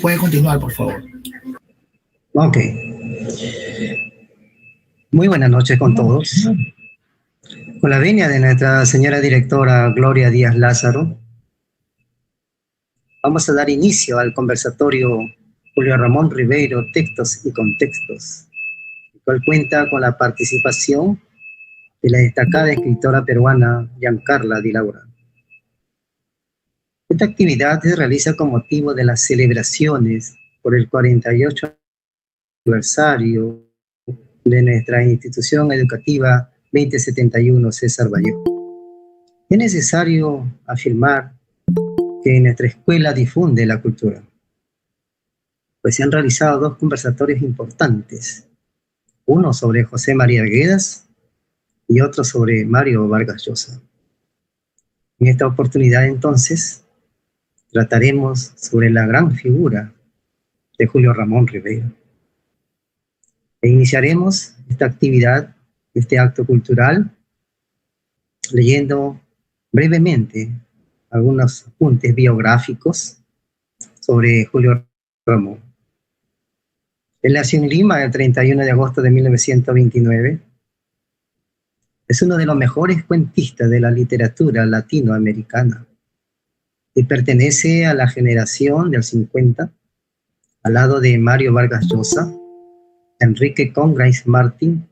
Puede continuar, por favor. Ok. Muy buenas noches con todos. Con la venia de nuestra señora directora Gloria Díaz Lázaro, vamos a dar inicio al conversatorio Julio Ramón Ribeiro, Textos y Contextos, el cual cuenta con la participación de la destacada escritora peruana Giancarla Di Laura. Esta actividad se realiza con motivo de las celebraciones por el 48 aniversario de nuestra institución educativa 2071 César Vallejo. Es necesario afirmar que nuestra escuela difunde la cultura, pues se han realizado dos conversatorios importantes, uno sobre José María Arguedas y otro sobre Mario Vargas Llosa. En esta oportunidad, entonces, trataremos sobre la gran figura de Julio Ramón Ribeiro. E iniciaremos esta actividad, este acto cultural, leyendo brevemente algunos apuntes biográficos sobre Julio Ramón. Él nació en Lima el 31 de agosto de 1929. Es uno de los mejores cuentistas de la literatura latinoamericana y pertenece a la generación del 50, al lado de Mario Vargas Llosa, Enrique Congrace Martin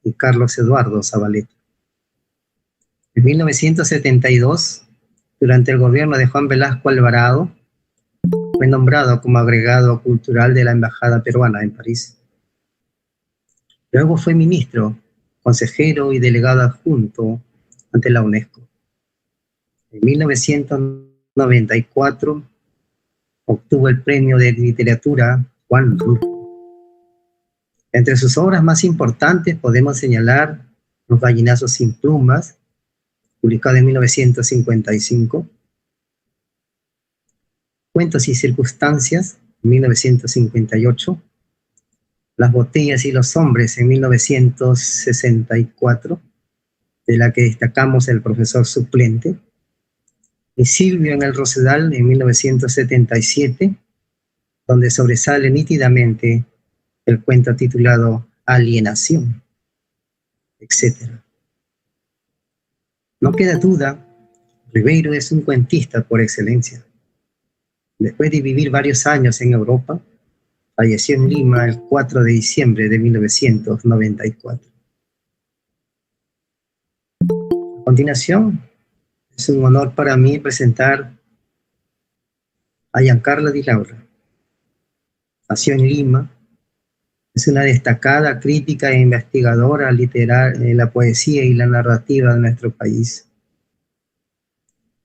y Carlos Eduardo Zavaleta. En 1972, durante el gobierno de Juan Velasco Alvarado, fue nombrado como agregado cultural de la Embajada Peruana en París. Luego fue ministro, consejero y delegado adjunto ante la UNESCO. En 1994 obtuvo el premio de literatura Juan Rulfo. Entre sus obras más importantes podemos señalar Los gallinazos sin plumas, publicado en 1955, Cuentos y circunstancias, en 1958, Las botellas y los hombres, en 1964, de la que destacamos el profesor suplente, y Silvio en el Rosedal, en 1977, donde sobresale nítidamente el cuento titulado Alienación, etc. No queda duda, Ribeiro es un cuentista por excelencia. Después de vivir varios años en Europa, falleció en Lima el 4 de diciembre de 1994. A continuación, es un honor para mí presentar a Giancarla Di Laura. Nació en Lima, es una destacada crítica e investigadora literaria en la poesía y la narrativa de nuestro país.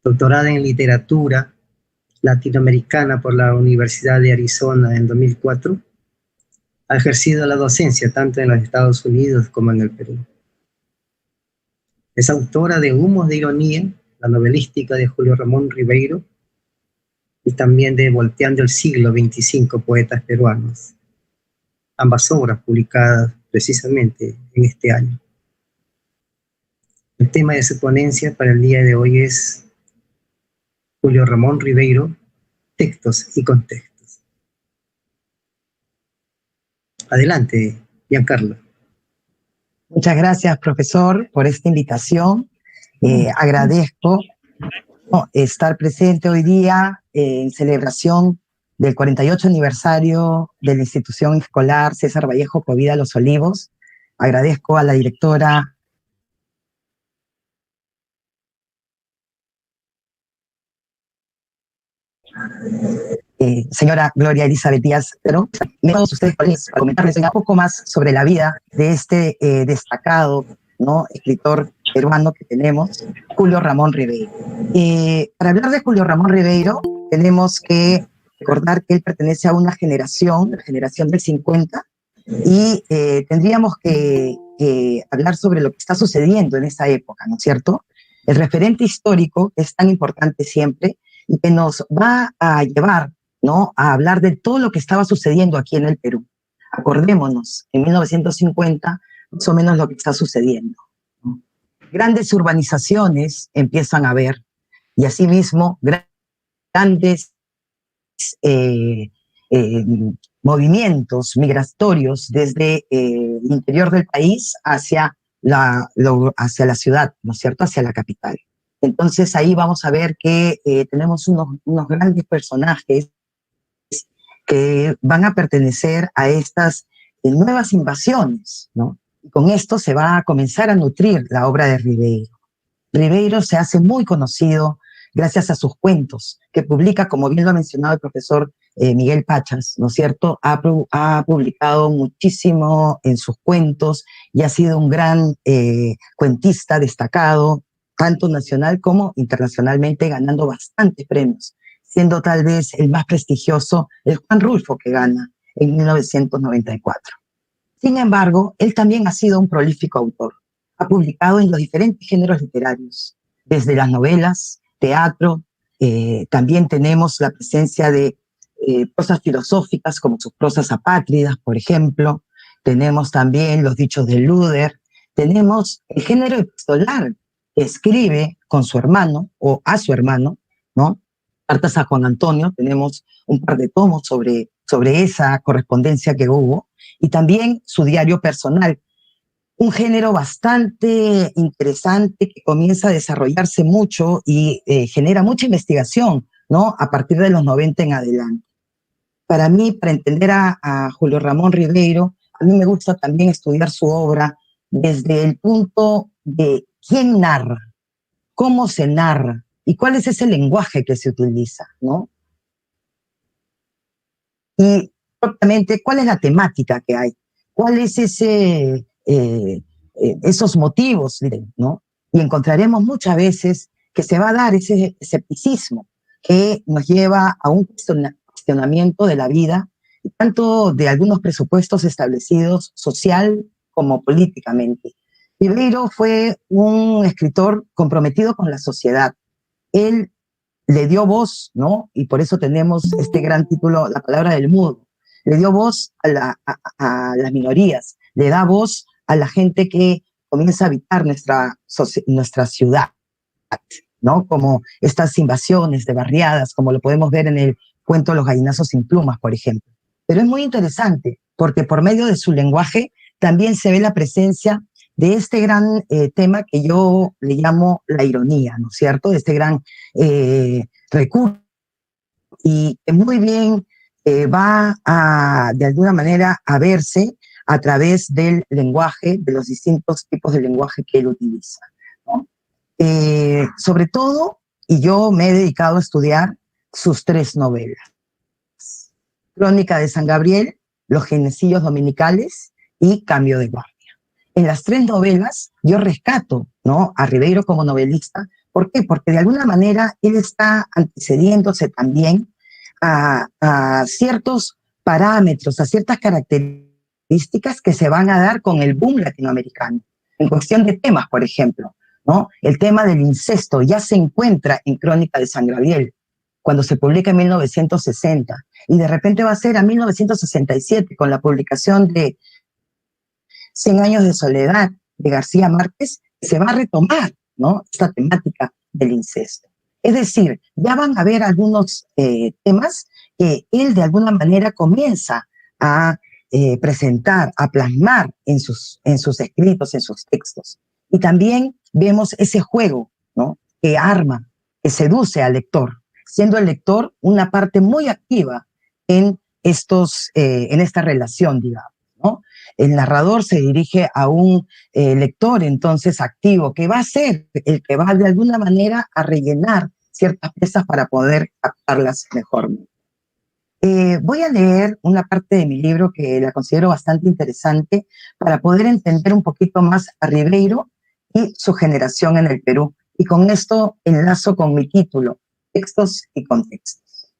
Doctorada en literatura latinoamericana por la Universidad de Arizona en 2004, ha ejercido la docencia tanto en los Estados Unidos como en el Perú. Es autora de Humos de Ironía, la novelística de Julio Ramón Ribeiro, y también de Volteando el siglo, 25 poetas peruanos, ambas obras publicadas precisamente en este año. El tema de su ponencia para el día de hoy es Julio Ramón Ribeiro, Textos y Contextos. Adelante, Giancarlo. Muchas gracias, profesor, por esta invitación. Agradezco estar presente hoy día en celebración del 48 aniversario de la institución escolar César Vallejo Covida Los Olivos. Agradezco a la directora señora Gloria Elizabeth Díaz, pero todos ustedes para comentarles un poco más sobre la vida de este destacado, ¿no?, escritor peruano que tenemos, Julio Ramón Ribeiro. Para hablar de Julio Ramón Ribeiro, tenemos que recordar que él pertenece a una generación, la generación del 50, y tendríamos que hablar sobre lo que está sucediendo en esa época, ¿no es cierto? El referente histórico es tan importante siempre y que nos va a llevar, ¿no?, a hablar de todo lo que estaba sucediendo aquí en el Perú. Acordémonos, en 1950, más o menos lo que está sucediendo, ¿no? Grandes urbanizaciones empiezan a haber, y asimismo grandes eh, movimientos migratorios desde el interior del país hacia la ciudad, ¿no es cierto?, hacia la capital. Entonces ahí vamos a ver que tenemos unos grandes personajes que van a pertenecer a estas nuevas invasiones, ¿no? Y con esto se va a comenzar a nutrir la obra de Ribeiro. Ribeiro se hace muy conocido gracias a sus cuentos, que publica, como bien lo ha mencionado el profesor Miguel Pachas, ¿no es cierto? Ha publicado muchísimo en sus cuentos y ha sido un gran cuentista destacado, tanto nacional como internacionalmente, ganando bastantes premios, siendo tal vez el más prestigioso el Juan Rulfo, que gana en 1994. Sin embargo, él también ha sido un prolífico autor. Ha publicado en los diferentes géneros literarios, desde las novelas, teatro, también tenemos la presencia de prosas filosóficas como sus prosas apátridas, por ejemplo. Tenemos también los dichos de Luder. Tenemos el género epistolar, que escribe con su hermano o a su hermano, ¿no? Cartas a Juan Antonio. Tenemos un par de tomos sobre esa correspondencia que hubo. Y también su diario personal, un género bastante interesante que comienza a desarrollarse mucho y genera mucha investigación, ¿no?, a partir de los 90 en adelante. Para mí, para entender a Julio Ramón Ribeiro, a mí me gusta también estudiar su obra desde el punto de quién narra, cómo se narra y cuál es ese lenguaje que se utiliza, ¿no? Y propiamente, ¿cuál es la temática que hay? ¿Cuál es esos motivos, ¿no? Y encontraremos muchas veces que se va a dar ese escepticismo que nos lleva a un cuestionamiento de la vida, tanto de algunos presupuestos establecidos social como políticamente. Ribeiro fue un escritor comprometido con la sociedad. Él le dio voz, ¿no? Y por eso tenemos este gran título, La palabra del mudo. Le dio voz a las minorías, le da voz a la gente que comienza a habitar nuestra ciudad, ¿no? Como estas invasiones de barriadas, como lo podemos ver en el cuento Los gallinazos sin plumas, por ejemplo. Pero es muy interesante, porque por medio de su lenguaje también se ve la presencia de este gran tema que yo le llamo la ironía, ¿no es cierto? De este gran recurso y que muy bien va de alguna manera a verse a través del lenguaje, de los distintos tipos de lenguaje que él utiliza, ¿no? Sobre todo, y yo me he dedicado a estudiar sus 3 novelas. Crónica de San Gabriel, Los Genecillos Dominicales y Cambio de Guardia. En las 3 novelas yo rescato, ¿no?, a Ribeiro como novelista. ¿Por qué? Porque de alguna manera él está antecediéndose también a ciertos parámetros, a ciertas características que se van a dar con el boom latinoamericano. En cuestión de temas, por ejemplo, ¿no? El tema del incesto ya se encuentra en Crónica de San Gabriel, cuando se publica en 1960, y de repente va a ser a 1967 con la publicación de 100 años de soledad de García Márquez, se va a retomar, ¿no?, esta temática del incesto. Es decir, ya van a haber algunos temas que él de alguna manera comienza a presentar, a plasmar en sus escritos, en sus textos. Y también vemos ese juego, ¿no?, que arma, que seduce al lector, siendo el lector una parte muy activa en esta relación, digamos, ¿no? El narrador se dirige a un lector entonces activo, que va a ser el que va de alguna manera a rellenar ciertas piezas para poder captarlas mejor. Voy a leer una parte de mi libro que la considero bastante interesante para poder entender un poquito más a Ribeiro y su generación en el Perú. Y con esto enlazo con mi título, Textos y Contextos.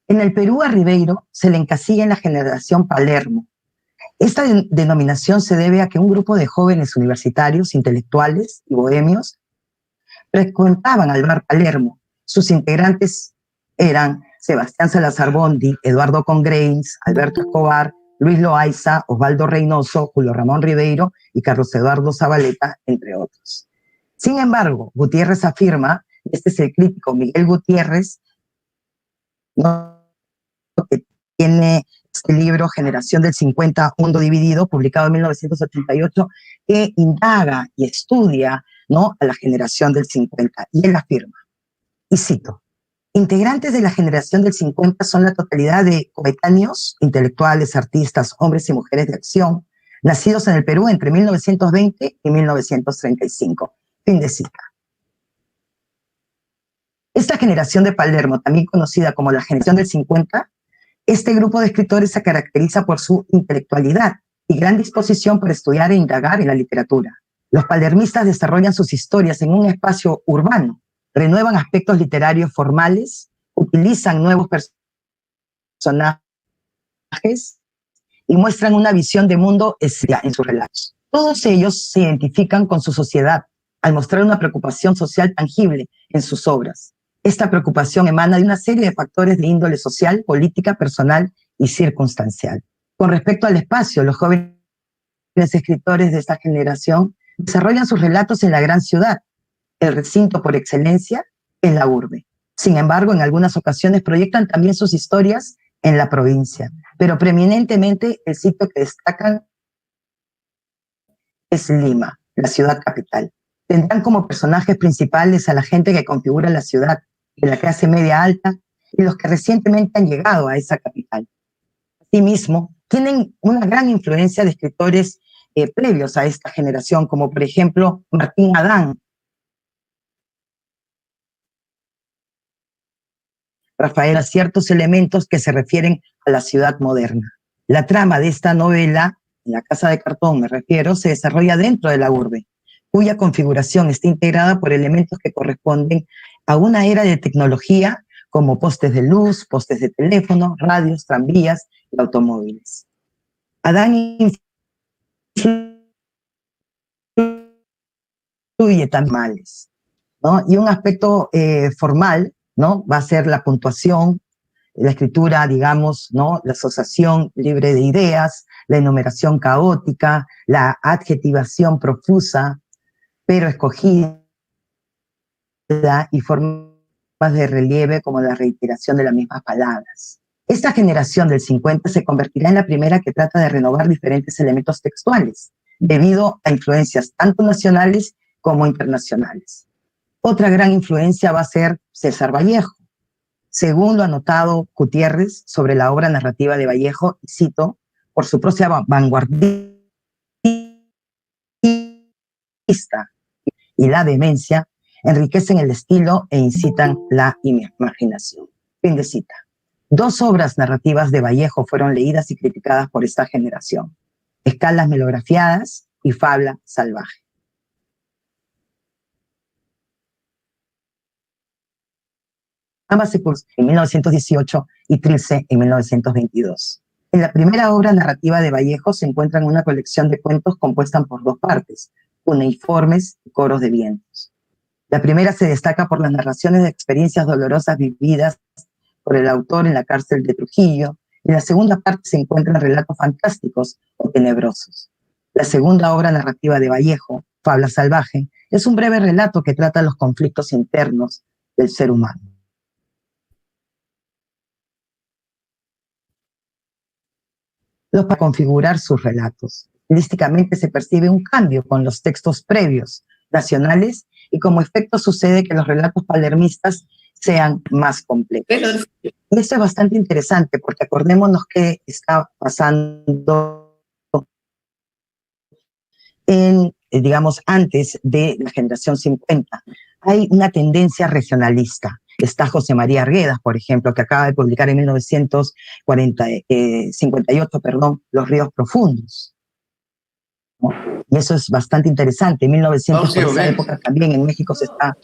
En el Perú a Ribeiro se le encasilla en la generación Palermo. Esta denominación se debe a que un grupo de jóvenes universitarios, intelectuales y bohemios frecuentaban al bar Palermo. Sus integrantes eran Sebastián Salazar Bondi, Eduardo Congrains, Alberto Escobar, Luis Loaiza, Osvaldo Reynoso, Julio Ramón Ribeiro y Carlos Eduardo Zabaleta, entre otros. Sin embargo, Gutiérrez afirma, este es el crítico Miguel Gutiérrez, ¿no?, que tiene este libro, Generación del 50, Mundo Dividido, publicado en 1988, que indaga y estudia, ¿no?, a la generación del 50. Y él afirma, y cito, integrantes de la generación del 50 son la totalidad de coetáneos, intelectuales, artistas, hombres y mujeres de acción, nacidos en el Perú entre 1920 y 1935. Fin de cita. Esta generación de Palermo, también conocida como la generación del 50, este grupo de escritores se caracteriza por su intelectualidad y gran disposición por estudiar e indagar en la literatura. Los palermistas desarrollan sus historias en un espacio urbano, renuevan aspectos literarios formales, utilizan nuevos personajes y muestran una visión de mundo en sus relatos. Todos ellos se identifican con su sociedad al mostrar una preocupación social tangible en sus obras. Esta preocupación emana de una serie de factores de índole social, política, personal y circunstancial. Con respecto al espacio, los jóvenes escritores de esta generación desarrollan sus relatos en la gran ciudad, el recinto por excelencia en la urbe. Sin embargo, en algunas ocasiones proyectan también sus historias en la provincia, pero preeminentemente el sitio que destacan es Lima, la ciudad capital. Tendrán como personajes principales a la gente que configura la ciudad, de la clase media alta y los que recientemente han llegado a esa capital. Asimismo, tienen una gran influencia de escritores previos a esta generación, como por ejemplo Martín Adán, Rafael, a ciertos elementos que se refieren a la ciudad moderna. La trama de esta novela, en La Casa de Cartón me refiero, se desarrolla dentro de la urbe, cuya configuración está integrada por elementos que corresponden a una era de tecnología como postes de luz, postes de teléfono, radios, tranvías y automóviles. Adán influye también males, ¿no? Y un aspecto formal, ¿no?, va a ser la puntuación, la escritura, digamos, ¿no?, la asociación libre de ideas, la enumeración caótica, la adjetivación profusa, pero escogida, y formas de relieve como la reiteración de las mismas palabras. Esta generación del 50 se convertirá en la primera que trata de renovar diferentes elementos textuales, debido a influencias tanto nacionales como internacionales. Otra gran influencia va a ser César Vallejo. Según lo anotado Gutiérrez sobre la obra narrativa de Vallejo, y cito, por su prosa vanguardista y la demencia, enriquecen el estilo e incitan la imaginación. Fin de cita. Dos obras narrativas de Vallejo fueron leídas y criticadas por esta generación: Escalas melografiadas y Fabla salvaje. Ambas se publicaron en 1918 y Trilce en 1922. En la primera obra narrativa de Vallejo se encuentra una colección de cuentos compuesta por dos partes, cuneiformes y coros de vientos. La primera se destaca por las narraciones de experiencias dolorosas vividas por el autor en la cárcel de Trujillo, y en la segunda parte se encuentran relatos fantásticos o tenebrosos. La segunda obra narrativa de Vallejo, Fabla salvaje, es un breve relato que trata los conflictos internos del ser humano. Para configurar sus relatos. Estilísticamente se percibe un cambio con los textos previos, nacionales, y como efecto sucede que los relatos palermistas sean más complejos. Y esto es bastante interesante porque acordémonos que está pasando en, digamos, antes de la generación 50. Hay una tendencia regionalista. Está José María Arguedas, por ejemplo, que acaba de publicar en 1958, Los ríos profundos, ¿no? Y eso es bastante interesante. En 1900, por esa época, también en México se está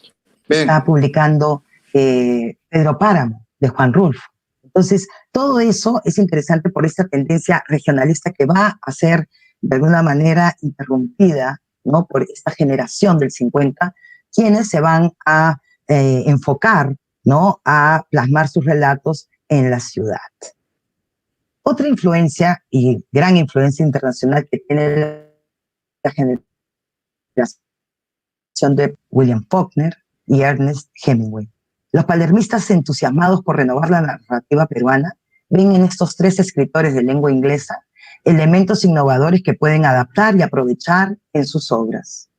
publicando Pedro Páramo, de Juan Rulfo. Entonces, todo eso es interesante por esta tendencia regionalista que va a ser, de alguna manera, interrumpida, ¿no?, por esta generación del 50, quienes se van a enfocar, ¿no?, a plasmar sus relatos en la ciudad. Otra influencia y gran influencia internacional que tiene la generación de William Faulkner y Ernest Hemingway. Los palermistas, entusiasmados por renovar la narrativa peruana, ven en estos tres escritores de lengua inglesa elementos innovadores que pueden adaptar y aprovechar en sus obras.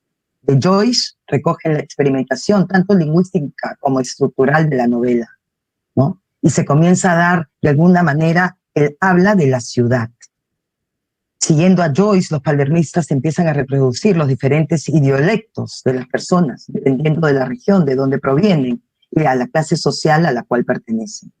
De Joyce recogen la experimentación tanto lingüística como estructural de la novela, ¿no? Y se comienza a dar, de alguna manera, el habla de la ciudad. Siguiendo a Joyce, los palermistas empiezan a reproducir los diferentes idiolectos de las personas, dependiendo de la región de donde provienen y a la clase social a la cual pertenecen.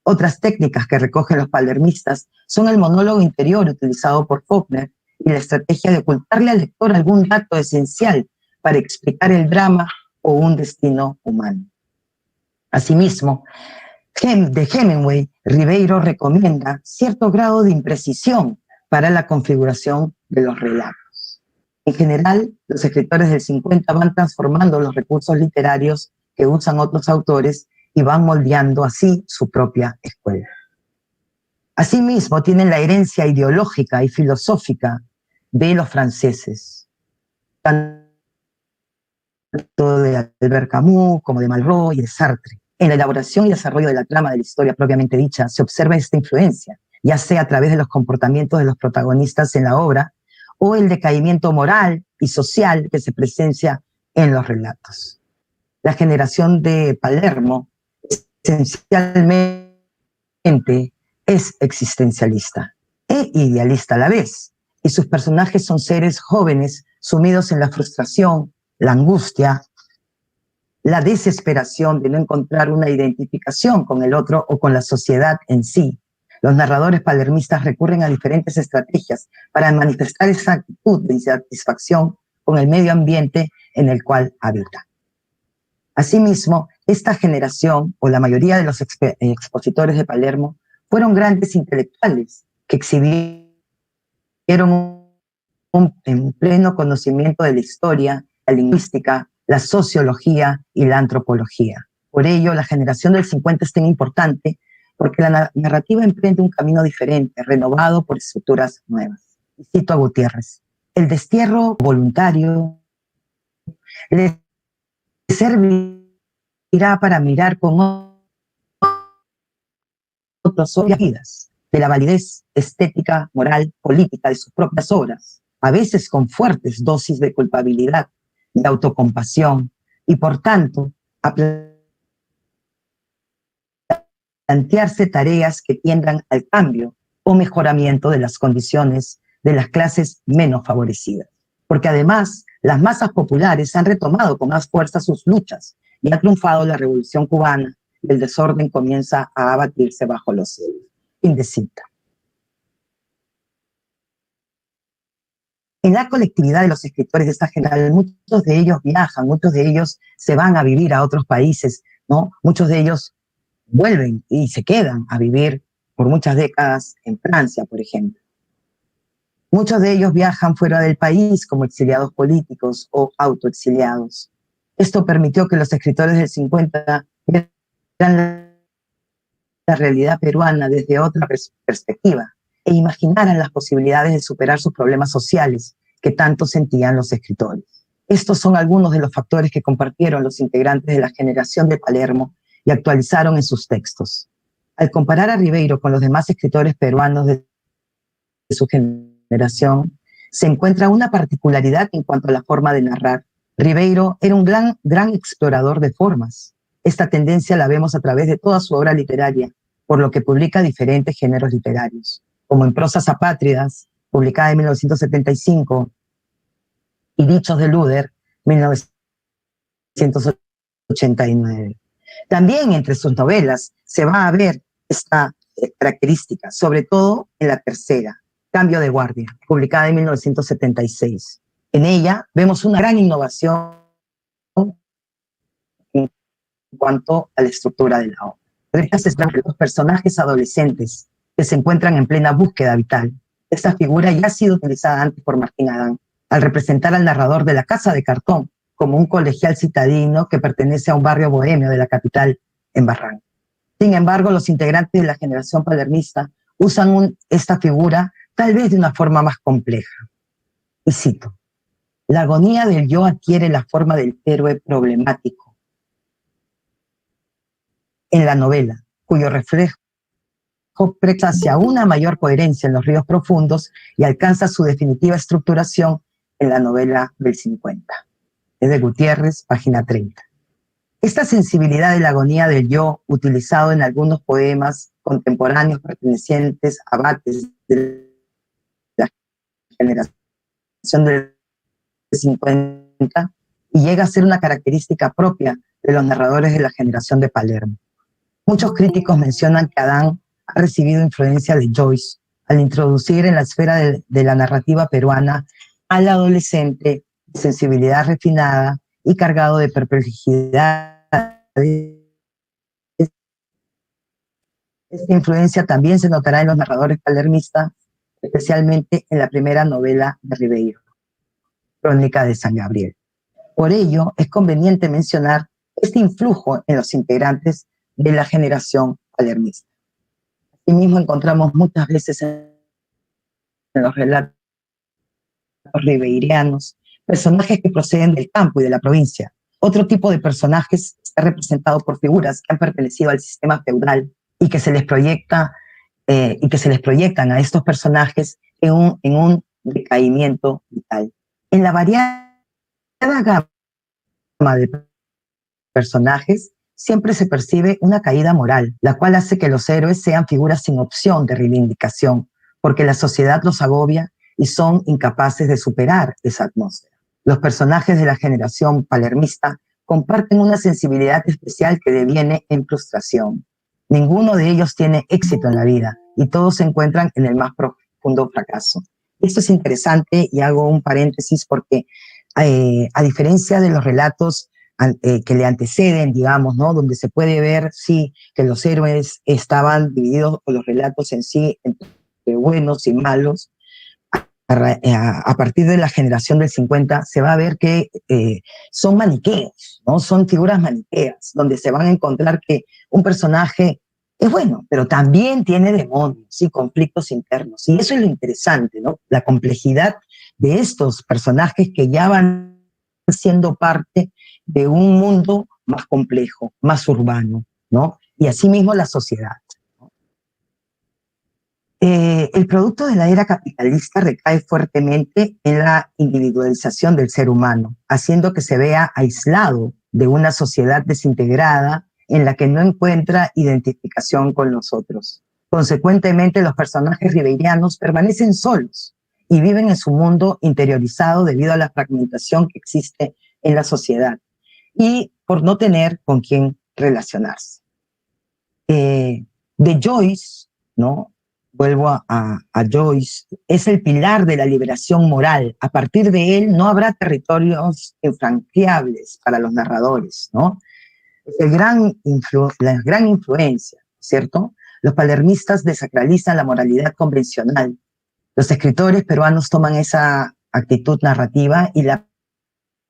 Otras técnicas que recogen los palermistas son el monólogo interior utilizado por Faulkner y la estrategia de ocultarle al lector algún dato esencial para explicar el drama o un destino humano. Asimismo, de Hemingway, Ribeiro recomienda cierto grado de imprecisión para la configuración de los relatos. En general, los escritores del 50 van transformando los recursos literarios que usan otros autores y van moldeando así su propia escuela. Asimismo, tienen la herencia ideológica y filosófica de los franceses, tanto de Albert Camus como de Malraux y de Sartre. En la elaboración y desarrollo de la trama de la historia propiamente dicha se observa esta influencia, ya sea a través de los comportamientos de los protagonistas en la obra o el decaimiento moral y social que se presencia en los relatos. La generación de Palermo esencialmente es existencialista e idealista a la vez, y sus personajes son seres jóvenes sumidos en la frustración, la angustia, la desesperación de no encontrar una identificación con el otro o con la sociedad en sí. Los narradores palermistas recurren a diferentes estrategias para manifestar esa actitud de insatisfacción con el medio ambiente en el cual habitan. Asimismo, esta generación, o la mayoría de los expositores de Palermo, fueron grandes intelectuales que exhibieron un pleno conocimiento de la historia, la lingüística, la sociología y la antropología. Por ello, la generación del 50 es tan importante porque la narrativa emprende un camino diferente, renovado por estructuras nuevas. Y cito a Gutiérrez: el destierro voluntario les servirá para mirar con otros ojos vidas de la validez estética, moral, política de sus propias obras, a veces con fuertes dosis de culpabilidad, de autocompasión, y por tanto a plantearse tareas que tiendan al cambio o mejoramiento de las condiciones de las clases menos favorecidas. Porque además, las masas populares han retomado con más fuerza sus luchas y ha triunfado la Revolución Cubana y el desorden comienza a abatirse bajo los cielos. Fin de cita. En la colectividad de los escritores de esta generación, muchos de ellos viajan, muchos de ellos se van a vivir a otros países, ¿no? Muchos de ellos vuelven y se quedan a vivir por muchas décadas en Francia, por ejemplo. Muchos de ellos viajan fuera del país como exiliados políticos o autoexiliados. Esto permitió que los escritores del 50 vieran la realidad peruana desde otra perspectiva e imaginaran las posibilidades de superar sus problemas sociales que tanto sentían los escritores. Estos son algunos de los factores que compartieron los integrantes de la generación de Palermo y actualizaron en sus textos. Al comparar a Ribeiro con los demás escritores peruanos de su generación, se encuentra una particularidad en cuanto a la forma de narrar. Ribeiro era un gran explorador de formas. Esta tendencia la vemos a través de toda su obra literaria, por lo que publica diferentes géneros literarios, como en Prosas apátridas, publicada en 1975, y Dichos de Luder, 1989. También entre sus novelas se va a ver esta característica, sobre todo en la tercera, Cambio de Guardia, publicada en 1976. En ella vemos una gran innovación en cuanto a la estructura de la obra. Los personajes adolescentes que se encuentran en plena búsqueda vital. Esta figura ya ha sido utilizada antes por Martín Adán, al representar al narrador de La Casa de Cartón como un colegial citadino que pertenece a un barrio bohemio de la capital, en Barranco. Sin embargo, los integrantes de la generación palermista usan esta figura tal vez de una forma más compleja. Y cito: la agonía del yo adquiere la forma del héroe problemático en la novela, cuyo reflejo compleja hacia una mayor coherencia en los ríos profundos y alcanza su definitiva estructuración en la novela del 50. Es de Gutiérrez, página 30. Esta sensibilidad de la agonía del yo, utilizado en algunos poemas contemporáneos pertenecientes a Bates de la generación del 50, y llega a ser una característica propia de los narradores de la generación de Palermo. Muchos críticos mencionan que Adán ha recibido influencia de Joyce al introducir en la esfera de la narrativa peruana al adolescente de sensibilidad refinada y cargado de perplejidad. Esta influencia también se notará en los narradores palermistas, especialmente en la primera novela de Ribeiro, Crónica de San Gabriel. Por ello, es conveniente mencionar este influjo en los integrantes de la generación palermista. Asimismo, encontramos muchas veces en los relatos ribeirianos personajes que proceden del campo y de la provincia. Otro tipo de personajes está representado por figuras que han pertenecido al sistema feudal y que se les proyectan a estos personajes en un decaimiento vital. En la variada gama de personajes siempre se percibe una caída moral, la cual hace que los héroes sean figuras sin opción de reivindicación, porque la sociedad los agobia y son incapaces de superar esa atmósfera. Los personajes de la generación palermista comparten una sensibilidad especial que deviene en frustración. Ninguno de ellos tiene éxito en la vida y todos se encuentran en el más profundo fracaso. Esto es interesante y hago un paréntesis porque a diferencia de los relatos que le anteceden, digamos, ¿no? Donde se puede ver, sí, que los héroes estaban divididos, o los relatos en sí, entre buenos y malos. A partir de la generación del 50 se va a ver que son maniqueos, ¿no? Son figuras maniqueas, donde se van a encontrar que un personaje es bueno, pero también tiene demonios y conflictos internos. Y eso es lo interesante, ¿no? La complejidad de estos personajes que ya van siendo parte de un mundo más complejo, más urbano, ¿no? Y asimismo la sociedad. El producto de la era capitalista recae fuertemente en la individualización del ser humano, haciendo que se vea aislado de una sociedad desintegrada en la que no encuentra identificación con los otros. Consecuentemente, los personajes ribeirianos permanecen solos y viven en su mundo interiorizado debido a la fragmentación que existe en la sociedad y por no tener con quién relacionarse. De Joyce, ¿no? Vuelvo a Joyce, es el pilar de la liberación moral. A partir de él no habrá territorios infranqueables para los narradores, ¿no? Es la gran influencia, ¿cierto? Los palermistas desacralizan la moralidad convencional. Los escritores peruanos toman esa actitud narrativa y la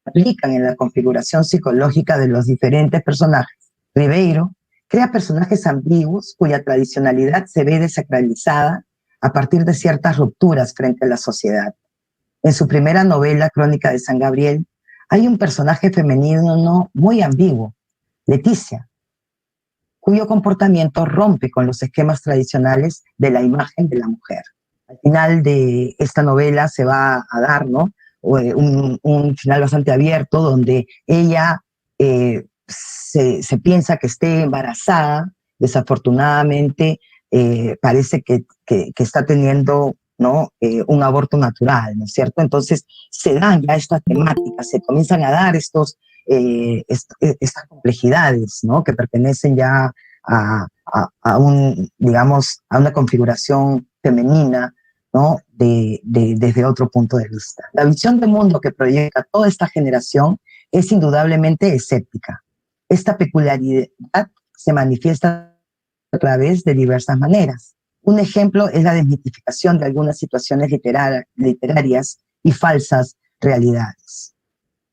aplican en la configuración psicológica de los diferentes personajes. Ribeiro crea personajes ambiguos cuya tradicionalidad se ve desacralizada a partir de ciertas rupturas frente a la sociedad. En su primera novela, Crónica de San Gabriel, hay un personaje femenino muy ambiguo, Leticia, cuyo comportamiento rompe con los esquemas tradicionales de la imagen de la mujer. Al final de esta novela se va a dar, ¿no? Un final bastante abierto donde ella se piensa que esté embarazada, desafortunadamente parece que está teniendo, ¿no? Un aborto natural, ¿no es cierto? Entonces se dan ya estas temáticas, se comienzan a dar estas complejidades, ¿no? Que pertenecen ya a una configuración femenina, ¿no? Desde otro punto de vista. La visión de mundo que proyecta toda esta generación es indudablemente escéptica. Esta peculiaridad se manifiesta a través de diversas maneras. Un ejemplo es la desmitificación de algunas situaciones literarias y falsas realidades.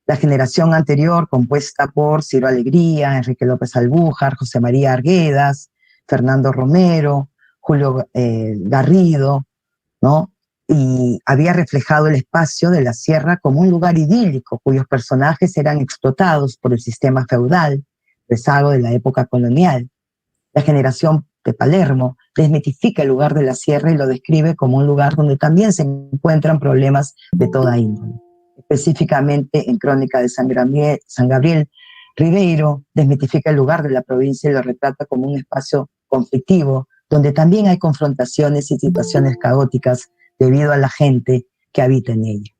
La generación anterior, compuesta por Ciro Alegría, Enrique López Albújar, José María Arguedas, Fernando Romero, Julio Garrido, ¿no? Y había reflejado el espacio de la sierra como un lugar idílico cuyos personajes eran explotados por el sistema feudal, rezago de la época colonial. La generación de Palermo, desmitifica el lugar de la sierra y lo describe como un lugar donde también se encuentran problemas de toda índole. Específicamente en Crónica de San Gabriel, Ribeiro desmitifica el lugar de la provincia y lo retrata como un espacio conflictivo, donde también hay confrontaciones y situaciones caóticas debido a la gente que habita en ella.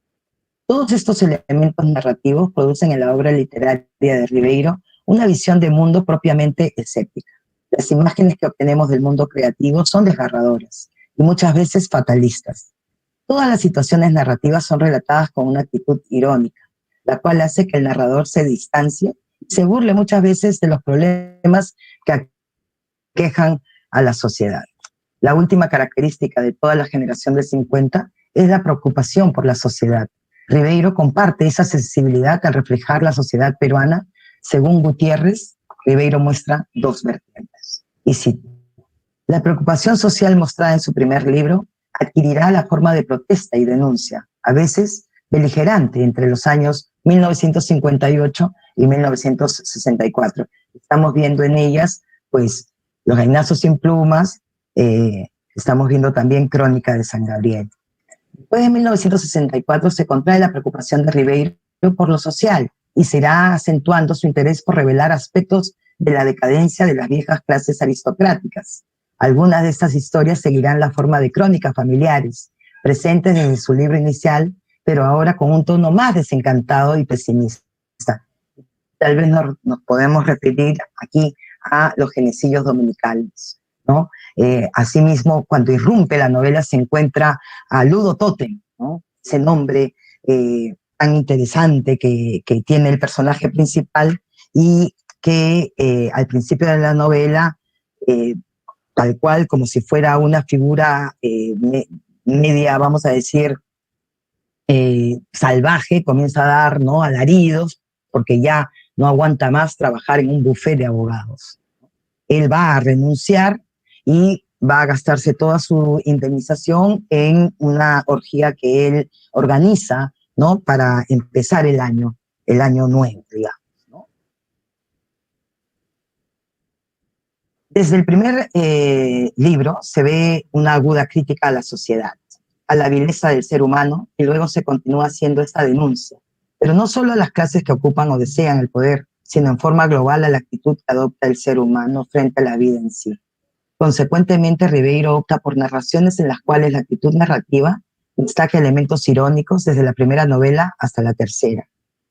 Todos estos elementos narrativos producen en la obra literaria de Ribeiro una visión de mundo propiamente escéptica. Las imágenes que obtenemos del mundo creativo son desgarradoras y muchas veces fatalistas. Todas las situaciones narrativas son relatadas con una actitud irónica, la cual hace que el narrador se distancie y se burle muchas veces de los problemas que aquejan a la sociedad. La última característica de toda la generación del 50 es la preocupación por la sociedad. Ribeiro comparte esa sensibilidad al reflejar la sociedad peruana. Según Gutiérrez, Ribeiro muestra dos vertientes. Y cito: la preocupación social mostrada en su primer libro adquirirá la forma de protesta y denuncia, a veces beligerante, entre los años 1958 y 1964. Estamos viendo en ellas, pues, Los Gainazos sin plumas, estamos viendo también Crónica de San Gabriel. Después de 1964 se contrae la preocupación de Ribeiro por lo social y se irá acentuando su interés por revelar aspectos de la decadencia de las viejas clases aristocráticas. Algunas de estas historias seguirán la forma de crónicas familiares, presentes desde su libro inicial, pero ahora con un tono más desencantado y pesimista. Tal vez nos podemos referir aquí a los genecillos dominicales, ¿no? Asimismo, cuando irrumpe la novela se encuentra a Ludo Totem, ¿no? Ese nombre tan interesante que tiene el personaje principal y que al principio de la novela, tal cual como si fuera una figura media, vamos a decir, salvaje, comienza a dar, ¿no?, alaridos, porque ya no aguanta más trabajar en un bufete de abogados. Él va a renunciar y va a gastarse toda su indemnización en una orgía que él organiza, ¿no?, para empezar el año nuevo, digamos, ¿no? Desde el primer libro se ve una aguda crítica a la sociedad, a la vileza del ser humano, y luego se continúa haciendo esta denuncia, pero no solo a las clases que ocupan o desean el poder, sino en forma global a la actitud que adopta el ser humano frente a la vida en sí. Consecuentemente, Ribeiro opta por narraciones en las cuales la actitud narrativa destaca elementos irónicos desde la primera novela hasta la tercera.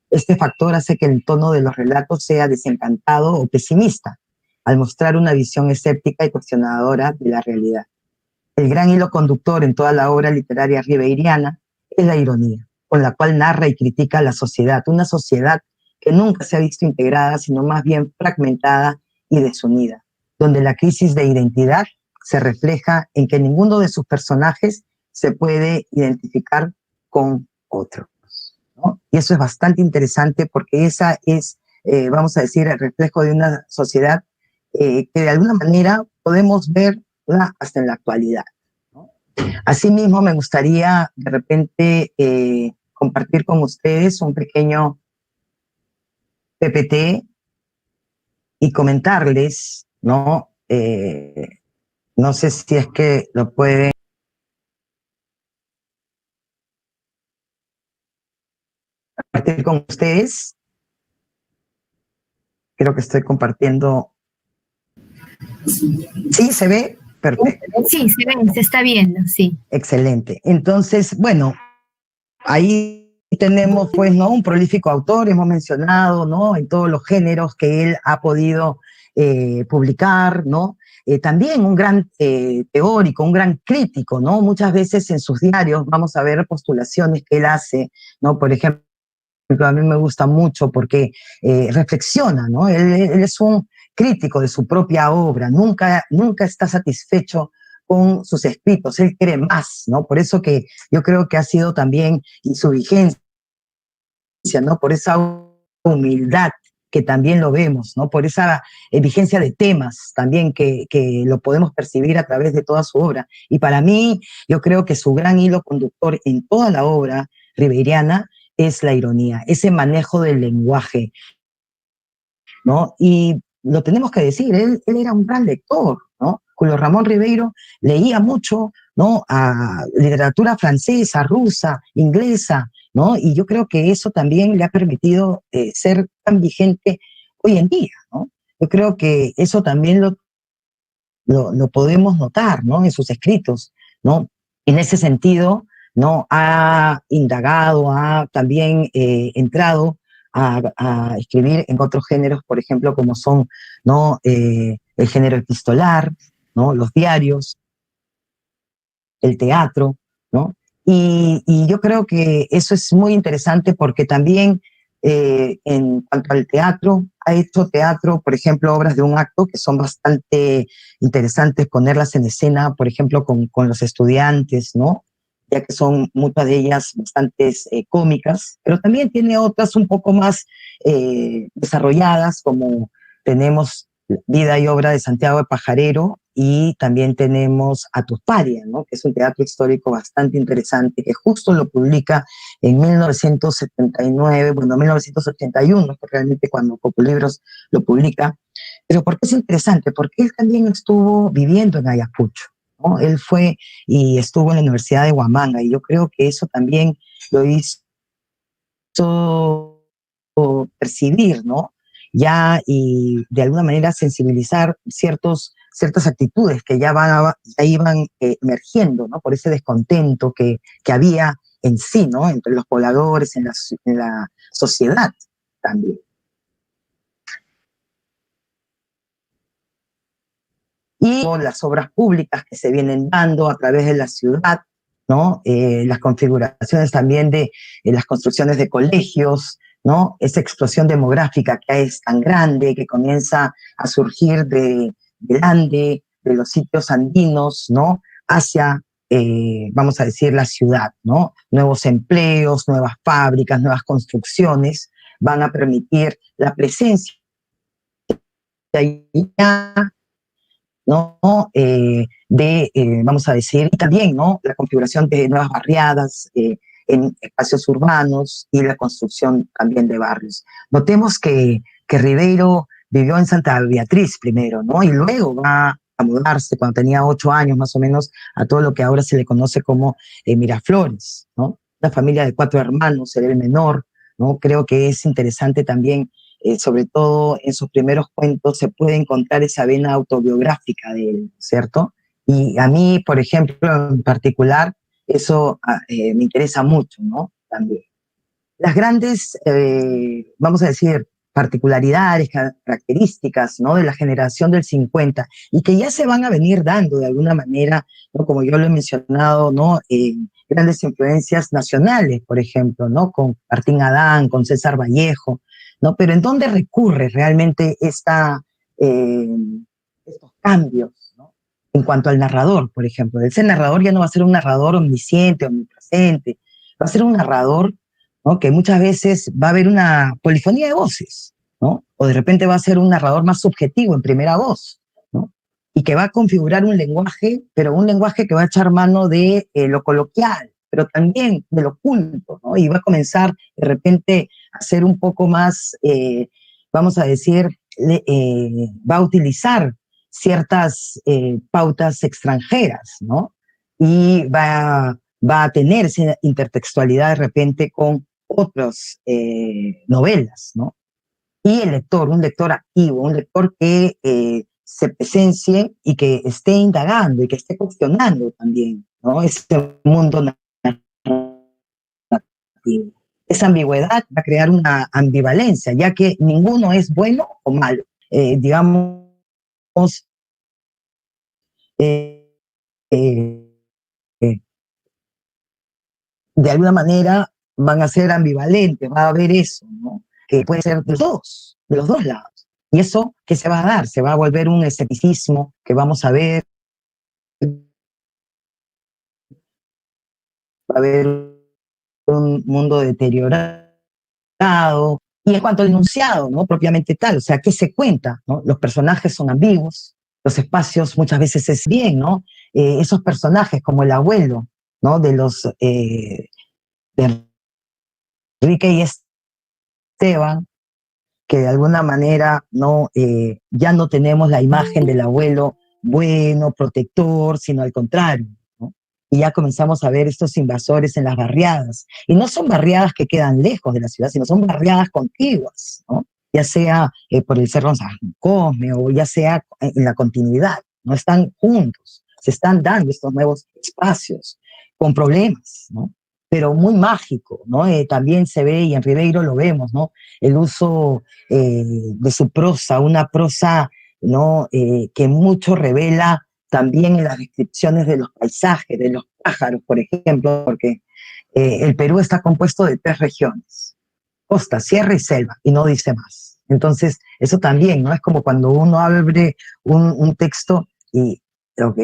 Este factor hace que el tono de los relatos sea desencantado o pesimista, al mostrar una visión escéptica y cuestionadora de la realidad. El gran hilo conductor en toda la obra literaria ribeiriana es la ironía, con la cual narra y critica a la sociedad, una sociedad que nunca se ha visto integrada, sino más bien fragmentada y desunida, donde la crisis de identidad se refleja en que ninguno de sus personajes se puede identificar con otros, ¿no? Y eso es bastante interesante porque esa es, vamos a decir, el reflejo de una sociedad que de alguna manera podemos verla hasta en la actualidad, ¿no? Asimismo, me gustaría de repente compartir con ustedes un pequeño PPT y comentarles, ¿no? No sé si es que lo pueden compartir con ustedes. Creo que estoy compartiendo. ¿Sí? ¿Se ve? Perfecto. Sí, se ve, se está viendo, sí. Excelente. Entonces, bueno, ahí tenemos, pues, ¿no?, un prolífico autor, hemos mencionado, ¿no?, en todos los géneros que él ha podido publicar, ¿no? También un gran teórico, un gran crítico, ¿no? Muchas veces en sus diarios vamos a ver postulaciones que él hace, ¿no? Por ejemplo, a mí me gusta mucho porque reflexiona, ¿no? Él es un crítico de su propia obra, nunca está satisfecho con sus escritos, él quiere más, ¿no? Por eso que yo creo que ha sido también, y su vigencia, ¿no?, por esa humildad que también lo vemos, ¿no?, por esa vigencia de temas también que lo podemos percibir a través de toda su obra. Y para mí, yo creo que su gran hilo conductor en toda la obra ribeiriana es la ironía, ese manejo del lenguaje, ¿no? Y lo tenemos que decir, él era un gran lector, ¿no? Julio Ramón Ribeiro leía mucho, ¿no? A literatura francesa, rusa, inglesa, ¿no? Y yo creo que eso también le ha permitido ser tan vigente hoy en día, ¿no? Yo creo que eso también lo podemos notar, ¿no? En sus escritos, ¿no? En ese sentido, ¿no? Ha indagado, ha también entrado a escribir en otros géneros, por ejemplo, como son, ¿no? El género epistolar, ¿no? Los diarios, el teatro, ¿no? Y yo creo que eso es muy interesante porque también en cuanto al teatro, ha hecho teatro, por ejemplo, obras de un acto que son bastante interesantes ponerlas en escena, por ejemplo, con los estudiantes, ¿no? Ya que son muchas de ellas bastante cómicas, pero también tiene otras un poco más desarrolladas, como tenemos Vida y obra de Santiago de Pajarero, y también tenemos a Tusparia, ¿no? Que es un teatro histórico bastante interesante, que justo lo publica en 1979, bueno, 1981, que realmente cuando Copulibros lo publica. Pero ¿por qué es interesante? Porque él también estuvo viviendo en Ayacucho, ¿no? Él fue y estuvo en la Universidad de Huamanga, y yo creo que eso también lo hizo percibir, ¿no? Ya, y de alguna manera sensibilizar ciertas actitudes que ya iban emergiendo, ¿no? Por ese descontento que había en sí, ¿no? Entre los pobladores, en la sociedad también. Y las obras públicas que se vienen dando a través de la ciudad, ¿no? Las configuraciones también de las construcciones de colegios, ¿no? Esa explosión demográfica que es tan grande, que comienza a surgir del Ande, de los sitios andinos, ¿no? Hacia, vamos a decir, la ciudad, ¿no? Nuevos empleos, nuevas fábricas, nuevas construcciones van a permitir la presencia ya, ¿no? Vamos a decir, y también, ¿no? La configuración de nuevas barriadas en espacios urbanos y la construcción también de barrios. Notemos que Ribeiro vivió en Santa Beatriz primero, ¿no? Y luego va a mudarse cuando tenía 8 años más o menos a todo lo que ahora se le conoce como Miraflores, ¿no? Una familia de 4 hermanos, él el menor, ¿no? Creo que es interesante también sobre todo en sus primeros cuentos, se puede encontrar esa vena autobiográfica de él, ¿cierto? Y a mí, por ejemplo, en particular, eso me interesa mucho, ¿no? También. Las grandes, vamos a decir, particularidades, características, ¿no? De la generación del 50 y que ya se van a venir dando de alguna manera, ¿no? Como yo lo he mencionado, ¿no? Grandes influencias nacionales, por ejemplo, ¿no? Con Martín Adán, con César Vallejo, ¿no? Pero ¿en dónde recurre realmente estos cambios, ¿no? En cuanto al narrador, por ejemplo. Ese narrador ya no va a ser un narrador omnisciente, omnipresente, va a ser un narrador, ¿no? Que muchas veces va a haber una polifonía de voces, ¿no? O de repente va a ser un narrador más subjetivo en primera voz, ¿no? Y que va a configurar un lenguaje, pero un lenguaje que va a echar mano de lo coloquial, pero también de lo culto, ¿no? Y va a comenzar de repente a ser un poco más, vamos a decir, va a utilizar ciertas pautas extranjeras, ¿no? Y va a tener esa intertextualidad de repente con otras novelas, ¿no? Y el lector, un lector activo, un lector que se presencie y que esté indagando y que esté cuestionando también, ¿no? Ese mundo narrativo. Esa ambigüedad va a crear una ambivalencia, ya que ninguno es bueno o malo. Digamos, eh, eh, de alguna manera van a ser ambivalentes, va a haber eso, ¿no? Que puede ser de los dos lados. Y eso, ¿qué se va a dar? Se va a volver un escepticismo que vamos a ver, va a haber un mundo deteriorado. Y en cuanto al enunciado, ¿no? Propiamente tal, o sea, ¿qué se cuenta? ¿No? Los personajes son ambiguos, los espacios muchas veces es bien, ¿no? Esos personajes como el abuelo, ¿no? De Enrique y Esteban, que de alguna manera no, ya no tenemos la imagen del abuelo bueno, protector, sino al contrario, ¿no? Y ya comenzamos a ver estos invasores en las barriadas. Y no son barriadas que quedan lejos de la ciudad, sino son barriadas contiguas, ¿no? Ya sea por el Cerro San Cosme o ya sea en la continuidad, no están juntos, se están dando estos nuevos espacios con problemas, ¿no? Pero muy mágico, ¿no? También se ve, y en Ribeiro lo vemos, ¿no? El uso de su prosa, una prosa, ¿no? Que mucho revela también en las descripciones de los paisajes, de los pájaros, por ejemplo, porque el Perú está compuesto de 3 regiones: costa, sierra y selva, y no dice más. Entonces, eso también, ¿no? Es como cuando uno abre un texto y, ok,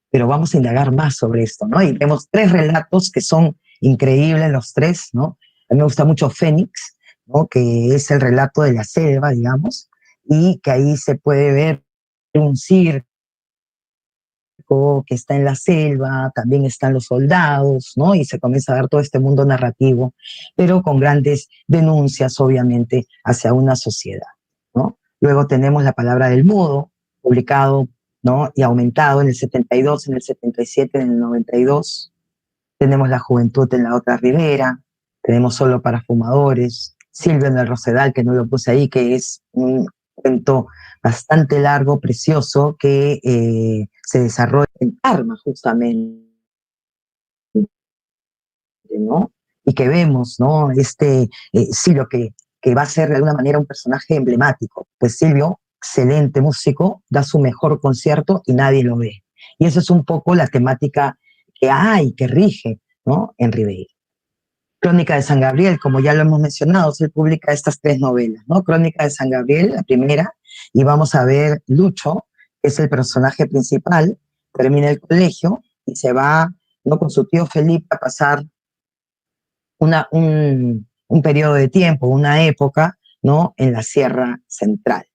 pero vamos a indagar más sobre esto, ¿no? Y vemos 3 relatos que son increíbles los 3, ¿no? A mí me gusta mucho Fénix, ¿no? Que es el relato de la selva, digamos, y que ahí se puede ver un circo que está en la selva, también están los soldados, ¿no? Y se comienza a ver todo este mundo narrativo, pero con grandes denuncias, obviamente, hacia una sociedad, ¿no? Luego tenemos La palabra del mudo, publicado, ¿no? Y aumentado en el 72, en el 77, en el 92. Tenemos La juventud en la otra ribera, tenemos Solo para fumadores, Silvio en el Rosedal, que no lo puse ahí, que es un cuento bastante largo, precioso, que se desarrolla en Parma, justamente, ¿no? Y que vemos, ¿no? Silvio, que va a ser de alguna manera un personaje emblemático. Pues Silvio, excelente músico, da su mejor concierto y nadie lo ve. Y eso es un poco la temática que hay, que rige, ¿no? En Ribeiro. Crónica de San Gabriel, como ya lo hemos mencionado, se publica estas 3 novelas, ¿no? Crónica de San Gabriel, la primera, y vamos a ver Lucho, que es el personaje principal, termina el colegio y se va, ¿no? Con su tío Felipe a pasar un periodo de tiempo, una época, ¿no? En la Sierra Central.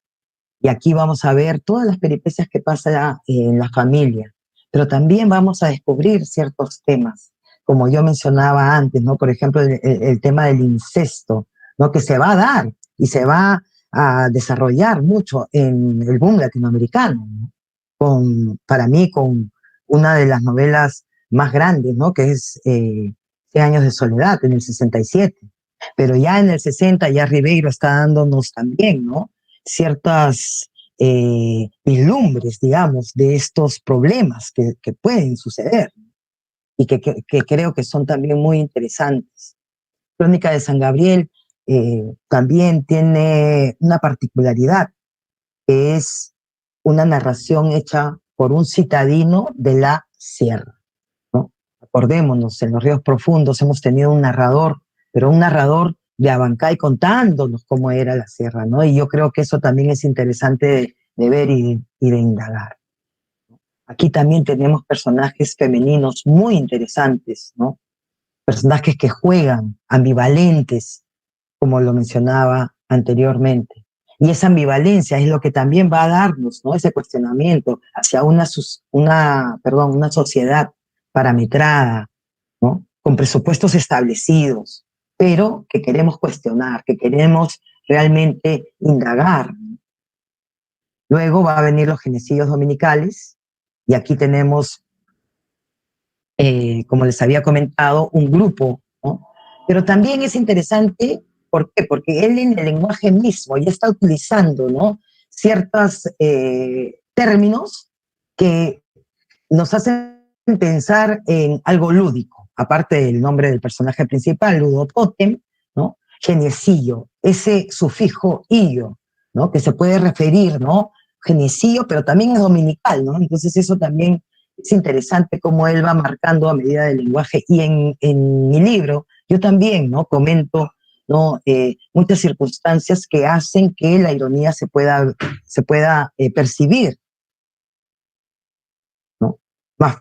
Y aquí vamos a ver todas las peripecias que pasa en la familia, pero también vamos a descubrir ciertos temas, como yo mencionaba antes, ¿no? Por ejemplo, el tema del incesto, ¿no? Que se va a dar y se va a desarrollar mucho en el boom latinoamericano, ¿no? Para mí, con una de las novelas más grandes, ¿no? Que es 100 años de soledad, en el 67. Pero ya en el 60 ya Ribeiro está dándonos también, ¿no? Ciertas vislumbres, digamos, de estos problemas que pueden suceder y que creo que son también muy interesantes. Crónica de San Gabriel también tiene una particularidad, que es una narración hecha por un citadino de la sierra, ¿no? Acordémonos, en los ríos profundos hemos tenido un narrador, pero un narrador de Abancay contándonos cómo era la sierra, ¿no? Y yo creo que eso también es interesante de ver y de indagar. Aquí también tenemos personajes femeninos muy interesantes, ¿no? Personajes que juegan, ambivalentes, como lo mencionaba anteriormente. Y esa ambivalencia es lo que también va a darnos, ¿no? Ese cuestionamiento hacia una sociedad parametrada, ¿no? Con presupuestos establecidos, pero que queremos cuestionar, que queremos realmente indagar. Luego va a venir los genocidios dominicales, y aquí tenemos, como les había comentado, un grupo, ¿no? Pero también es interesante, ¿por qué? Porque él en el lenguaje mismo ya está utilizando, ¿no? Ciertos términos que nos hacen pensar en algo lúdico, aparte del nombre del personaje principal, ludotótem, ¿no? Geniecillo, ese sufijo illo, ¿no? Que se puede referir, ¿no? Geniecillo, pero también es dominical, ¿no? Entonces eso también es interesante cómo él va marcando a medida del lenguaje. Y en mi libro yo también, ¿no? Comento, ¿no? Muchas circunstancias que hacen que la ironía se pueda percibir, ¿no? Más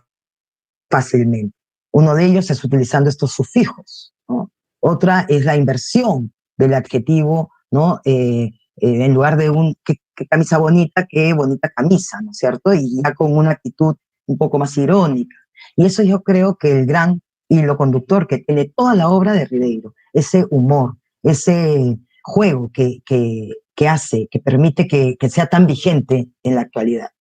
fácilmente. Uno de ellos es utilizando estos sufijos, ¿no? Otra es la inversión del adjetivo, ¿no? En lugar de qué camisa bonita, qué bonita camisa, ¿no es cierto? Y ya con una actitud un poco más irónica. Y eso yo creo que el gran hilo conductor que tiene toda la obra de Ribeiro, ese humor, ese juego que hace, que permite que sea tan vigente en la actualidad.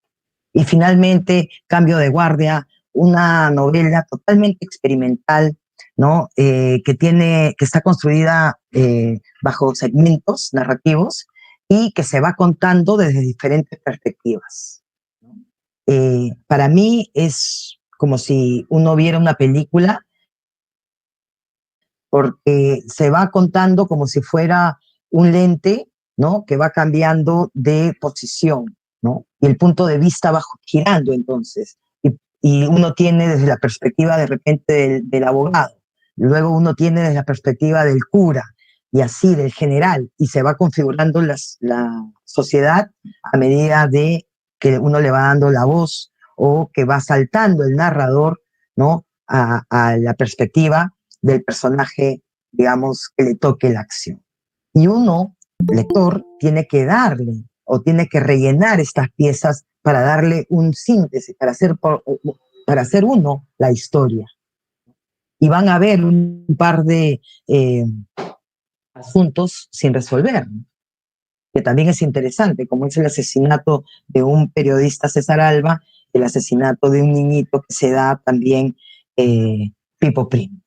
Y finalmente, Cambio de Guardia, una novela totalmente experimental, ¿no? Que está construida bajo segmentos narrativos y que se va contando desde diferentes perspectivas, ¿no? Para mí es como si uno viera una película, porque se va contando como si fuera un lente, ¿no? Que va cambiando de posición, ¿no? Y el punto de vista va girando entonces. Y uno tiene desde la perspectiva de repente del abogado, luego uno tiene desde la perspectiva del cura, y así del general, y se va configurando la sociedad a medida de que uno le va dando la voz o que va saltando el narrador, ¿no? A la perspectiva del personaje, digamos, que le toque la acción. Y uno, lector, tiene que darle o tiene que rellenar estas piezas para darle un síntesis, para hacer uno la historia. Y van a haber un par de asuntos sin resolver, ¿no? Que también es interesante, como es el asesinato de un periodista, César Alba, el asesinato de un niñito que se da también Pipo Primo.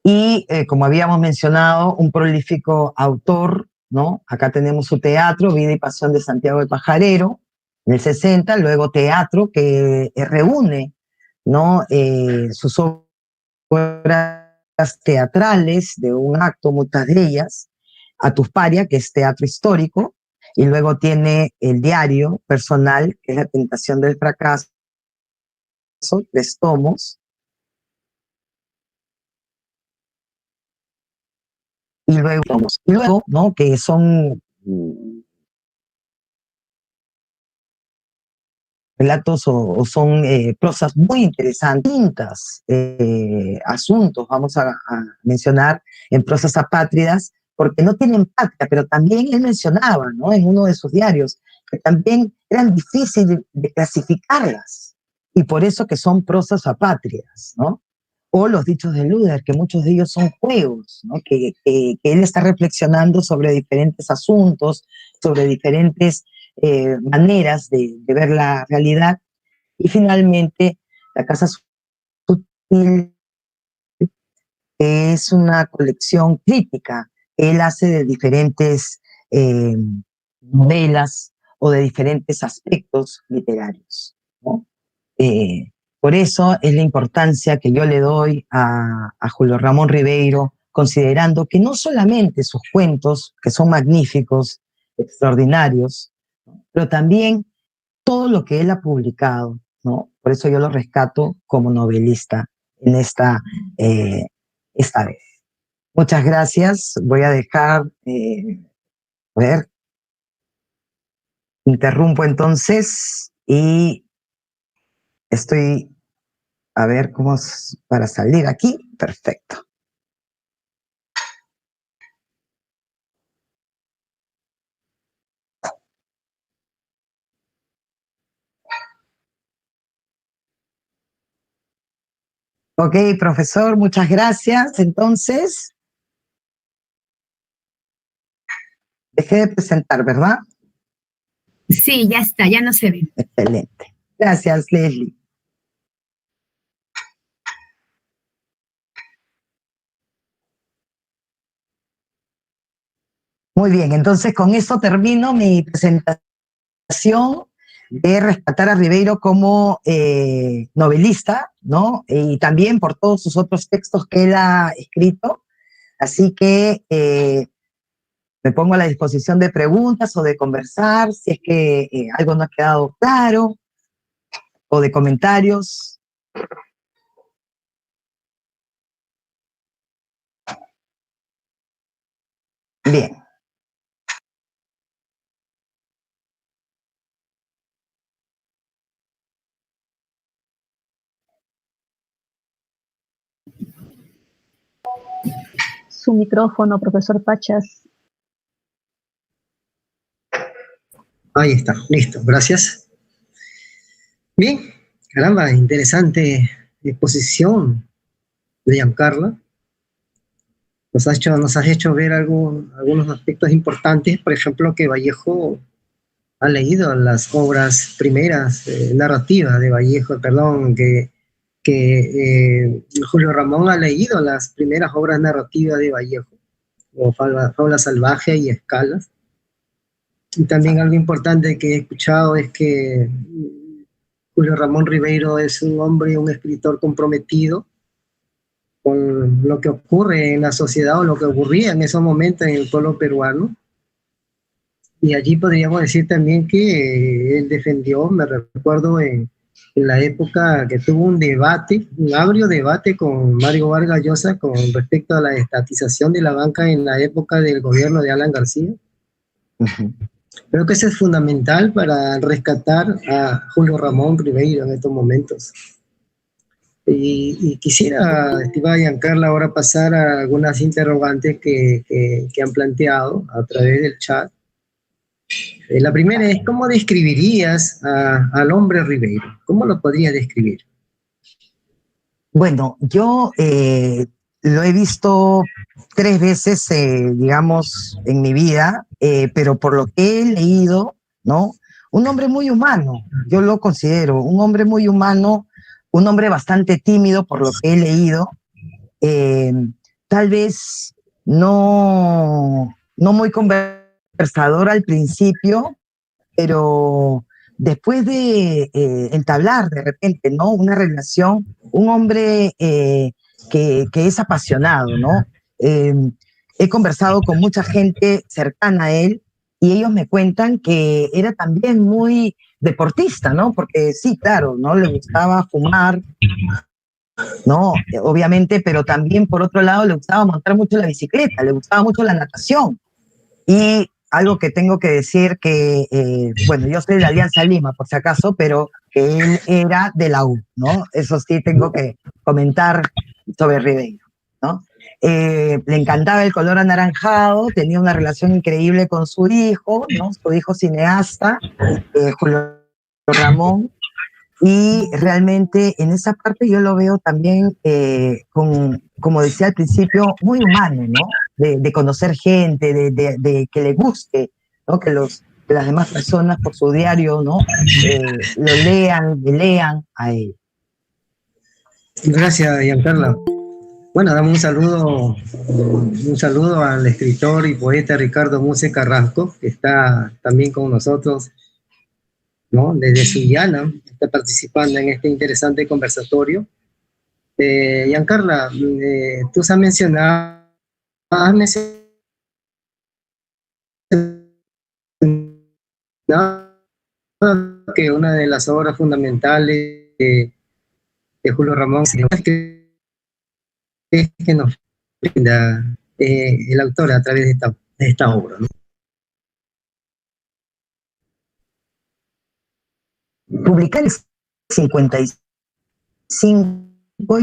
Y como habíamos mencionado, un prolífico autor, ¿no? Acá tenemos su teatro, Vida y Pasión de Santiago el Pajarero, en el 60, luego teatro que reúne, ¿no? Sus obras teatrales de un acto, muchas de ellas, A tus Paria, que es teatro histórico, y luego tiene el diario personal, que es La Tentación del Fracaso, 3 tomos, y luego, ¿no? Que son relatos o son prosas muy interesantes, asuntos, vamos a mencionar en prosas apátridas, porque no tienen patria, pero también él mencionaba, ¿no? En uno de sus diarios, que también eran difíciles de clasificarlas, y por eso que son prosas apátridas, ¿no? O los dichos de Luder, que muchos de ellos son juegos, ¿no? Que él está reflexionando sobre diferentes asuntos, sobre diferentes maneras de ver la realidad. Y finalmente, La Casa Sutil es una colección crítica. Él hace de diferentes novelas o de diferentes aspectos literarios, ¿no? Por eso es la importancia que yo le doy a Julio Ramón Ribeiro, considerando que no solamente sus cuentos, que son magníficos, extraordinarios, ¿no? Pero también todo lo que él ha publicado, ¿no? Por eso yo lo rescato como novelista en esta vez. Muchas gracias. Voy a dejar, a ver, interrumpo entonces y estoy, a ver cómo es para salir aquí. Perfecto. Ok, profesor, muchas gracias. Entonces, dejé de presentar, ¿verdad? Sí, ya está, ya no se ve. Excelente. Gracias, Leslie. Muy bien, entonces con eso termino mi presentación de rescatar a Ribeiro como novelista, ¿no? Y también por todos sus otros textos que él ha escrito. Así que me pongo a la disposición de preguntas o de conversar, si es que algo no ha quedado claro, o de comentarios. Bien. Su micrófono, profesor Pachas. Ahí está, listo, gracias. Bien, caramba, interesante exposición de Giancarlo. Nos has hecho ver algunos aspectos importantes, por ejemplo, que Vallejo ha leído las obras primeras narrativas de Vallejo, perdón, que Julio Ramón ha leído las primeras obras narrativas de Vallejo, o Fábula Salvaje y Escalas. Y también algo importante que he escuchado es que Julio Ramón Ribeiro es un hombre, un escritor comprometido con lo que ocurre en la sociedad o lo que ocurría en esos momentos en el pueblo peruano. Y allí podríamos decir también que él defendió, me recuerdo en la época que tuvo un debate, un agrio debate con Mario Vargas Llosa con respecto a la estatización de la banca en la época del gobierno de Alan García. Creo que eso es fundamental para rescatar a Julio Ramón Ribeiro en estos momentos. Y quisiera, estimada Giancarla, ahora pasar a algunas interrogantes que han planteado a través del chat. La primera es, ¿cómo describirías al hombre Ribeiro? ¿Cómo lo podrías describir? Bueno, yo lo he visto 3 veces, digamos, en mi vida, pero por lo que he leído, ¿no? Un hombre muy humano, yo lo considero, un hombre muy humano, un hombre bastante tímido por lo que he leído, eh, tal vez no muy conversador al principio, pero después de entablar de repente, ¿no? Una relación, un hombre que es apasionado, ¿no? Eh, He conversado con mucha gente cercana a él y ellos me cuentan que era también muy deportista, ¿no? Porque sí, claro, ¿no? Le gustaba fumar, ¿no? Obviamente, pero también por otro lado le gustaba montar mucho la bicicleta, le gustaba mucho la natación. Y algo que tengo que decir que, bueno, yo soy de la Alianza Lima, por si acaso, pero que él era de la U, ¿no? Eso sí tengo que comentar sobre Ribeiro, ¿no? Le encantaba el color anaranjado, tenía una relación increíble con su hijo, ¿no? Su hijo cineasta, Julio Ramón, y realmente en esa parte yo lo veo también, como decía al principio, muy humano, ¿no? De conocer gente, de que le guste, ¿no? Que las demás personas por su diario, ¿no? Lo lean, le lean a él. Gracias, Giancarla. Bueno, damos un saludo al escritor y poeta Ricardo Muse Carrasco, que está también con nosotros, ¿no? Desde Sullana, está participando en este interesante conversatorio. Giancarla, tú has mencionado que una de las obras fundamentales de Julio Ramón es que nos brinda el autor a través de esta obra, ¿no? Publicar el 55,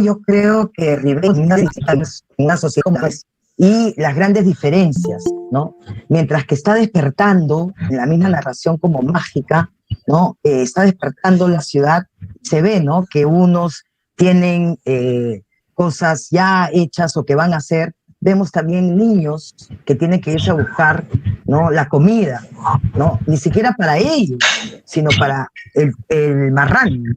yo creo que Ribeiro una sociedad como es, y las grandes diferencias, ¿no? Mientras que está despertando, en la misma narración como mágica, ¿no? Está despertando la ciudad, se ve, ¿no? Que unos tienen cosas ya hechas o que van a hacer. Vemos también niños que tienen que irse a buscar, ¿no? La comida, ¿no? Ni siquiera para ellos, sino para el marrano,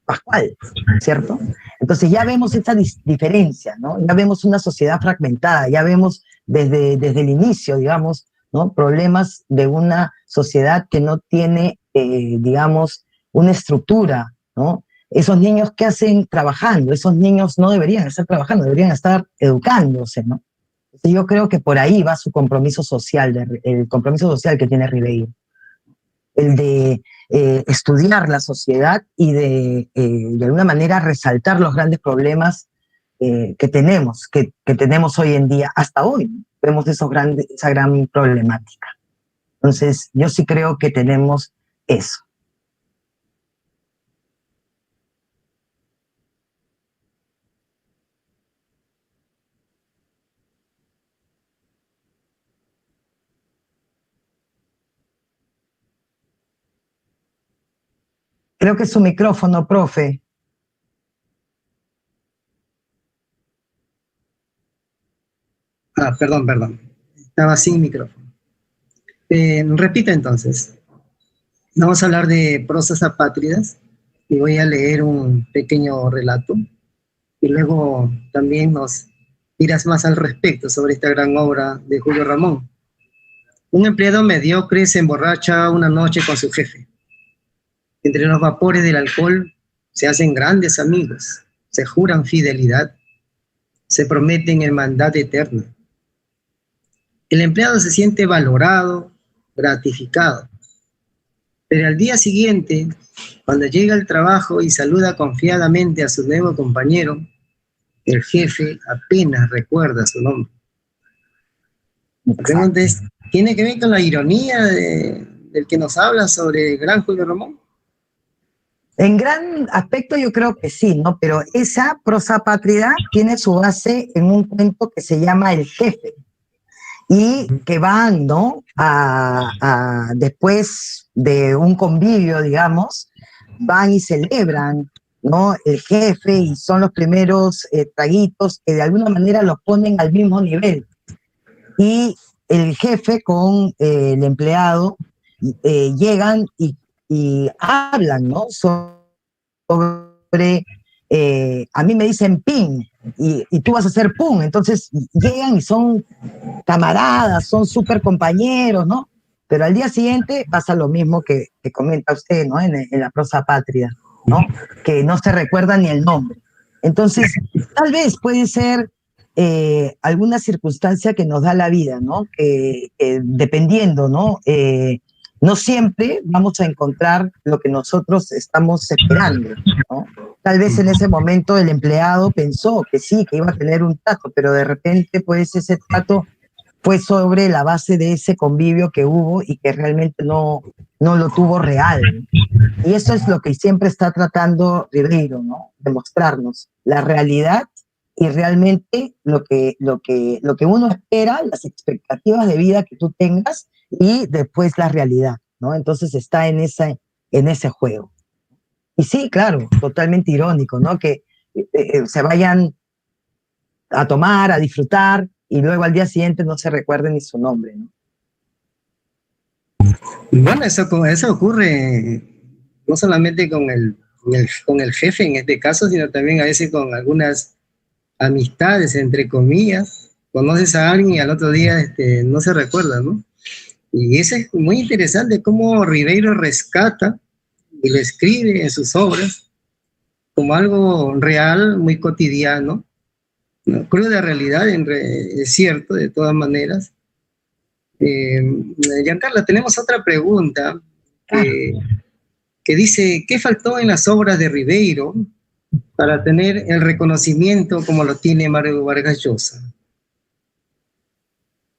Pascual, ¿cierto? Entonces ya vemos esta diferencia, ¿no? Ya vemos una sociedad fragmentada, ya vemos desde el inicio, digamos, ¿no? Problemas de una sociedad que no tiene, digamos, una estructura, ¿no? Esos niños que hacen trabajando, esos niños no deberían estar trabajando, deberían estar educándose, ¿no? Entonces yo creo que por ahí va su compromiso social, el compromiso social que tiene Ribeiro, el de estudiar la sociedad y de alguna manera resaltar los grandes problemas que tenemos hoy en día, hasta hoy, ¿no? Vemos esa gran problemática. Entonces, yo sí creo que tenemos eso. Creo que es su micrófono, profe. Perdón, estaba sin micrófono. Repito entonces, vamos a hablar de prosas apátridas y voy a leer un pequeño relato y luego también nos dirás más al respecto sobre esta gran obra de Julio Ramón. Un empleado mediocre se emborracha una noche con su jefe. Entre los vapores del alcohol se hacen grandes amigos, se juran fidelidad, se prometen hermandad eterna. El empleado se siente valorado, gratificado, pero al día siguiente, cuando llega al trabajo y saluda confiadamente a su nuevo compañero, el jefe apenas recuerda su nombre. La pregunta es, ¿tiene que ver con la ironía del que nos habla sobre el gran Julio Ramón? En gran aspecto yo creo que sí, ¿no? Pero esa prosa apátrida tiene su base en un cuento que se llama El Jefe, y que van, ¿no? Después de un convivio, digamos, van y celebran, ¿no? El jefe, y son los primeros traguitos que de alguna manera los ponen al mismo nivel. Y el jefe con el empleado llegan y hablan, ¿no? Sobre, a mí me dicen pin, y tú vas a hacer pum. Entonces llegan y son camaradas, son súper compañeros, ¿no? Pero al día siguiente pasa lo mismo que comenta usted, ¿no? En la prosa apátrida, ¿no? Que no se recuerda ni el nombre. Entonces, tal vez puede ser alguna circunstancia que nos da la vida, ¿no? Que dependiendo, ¿no? No siempre vamos a encontrar lo que nosotros estamos esperando, ¿no? Tal vez en ese momento el empleado pensó que sí, que iba a tener un trato, pero de repente, pues, ese trato fue sobre la base de ese convivio que hubo y que realmente no lo tuvo real. Y eso es lo que siempre está tratando Ribeiro, ¿no? Demostrarnos la realidad y realmente lo que uno espera, las expectativas de vida que tú tengas, y después la realidad, ¿no? Entonces está en ese juego. Y sí, claro, totalmente irónico, ¿no? Que se vayan a tomar, a disfrutar, y luego al día siguiente no se recuerde ni su nombre, ¿no? Bueno, eso ocurre no solamente con el jefe en este caso, sino también a veces con algunas amistades, entre comillas. Conoces a alguien y al otro día no se recuerda, ¿no? Y eso es muy interesante, cómo Ribeiro rescata y lo escribe en sus obras como algo real, muy cotidiano, ¿no? Cruda realidad, es cierto, de todas maneras. Giancarlo, tenemos otra pregunta que dice, ¿qué faltó en las obras de Ribeiro para tener el reconocimiento como lo tiene Mario Vargas Llosa?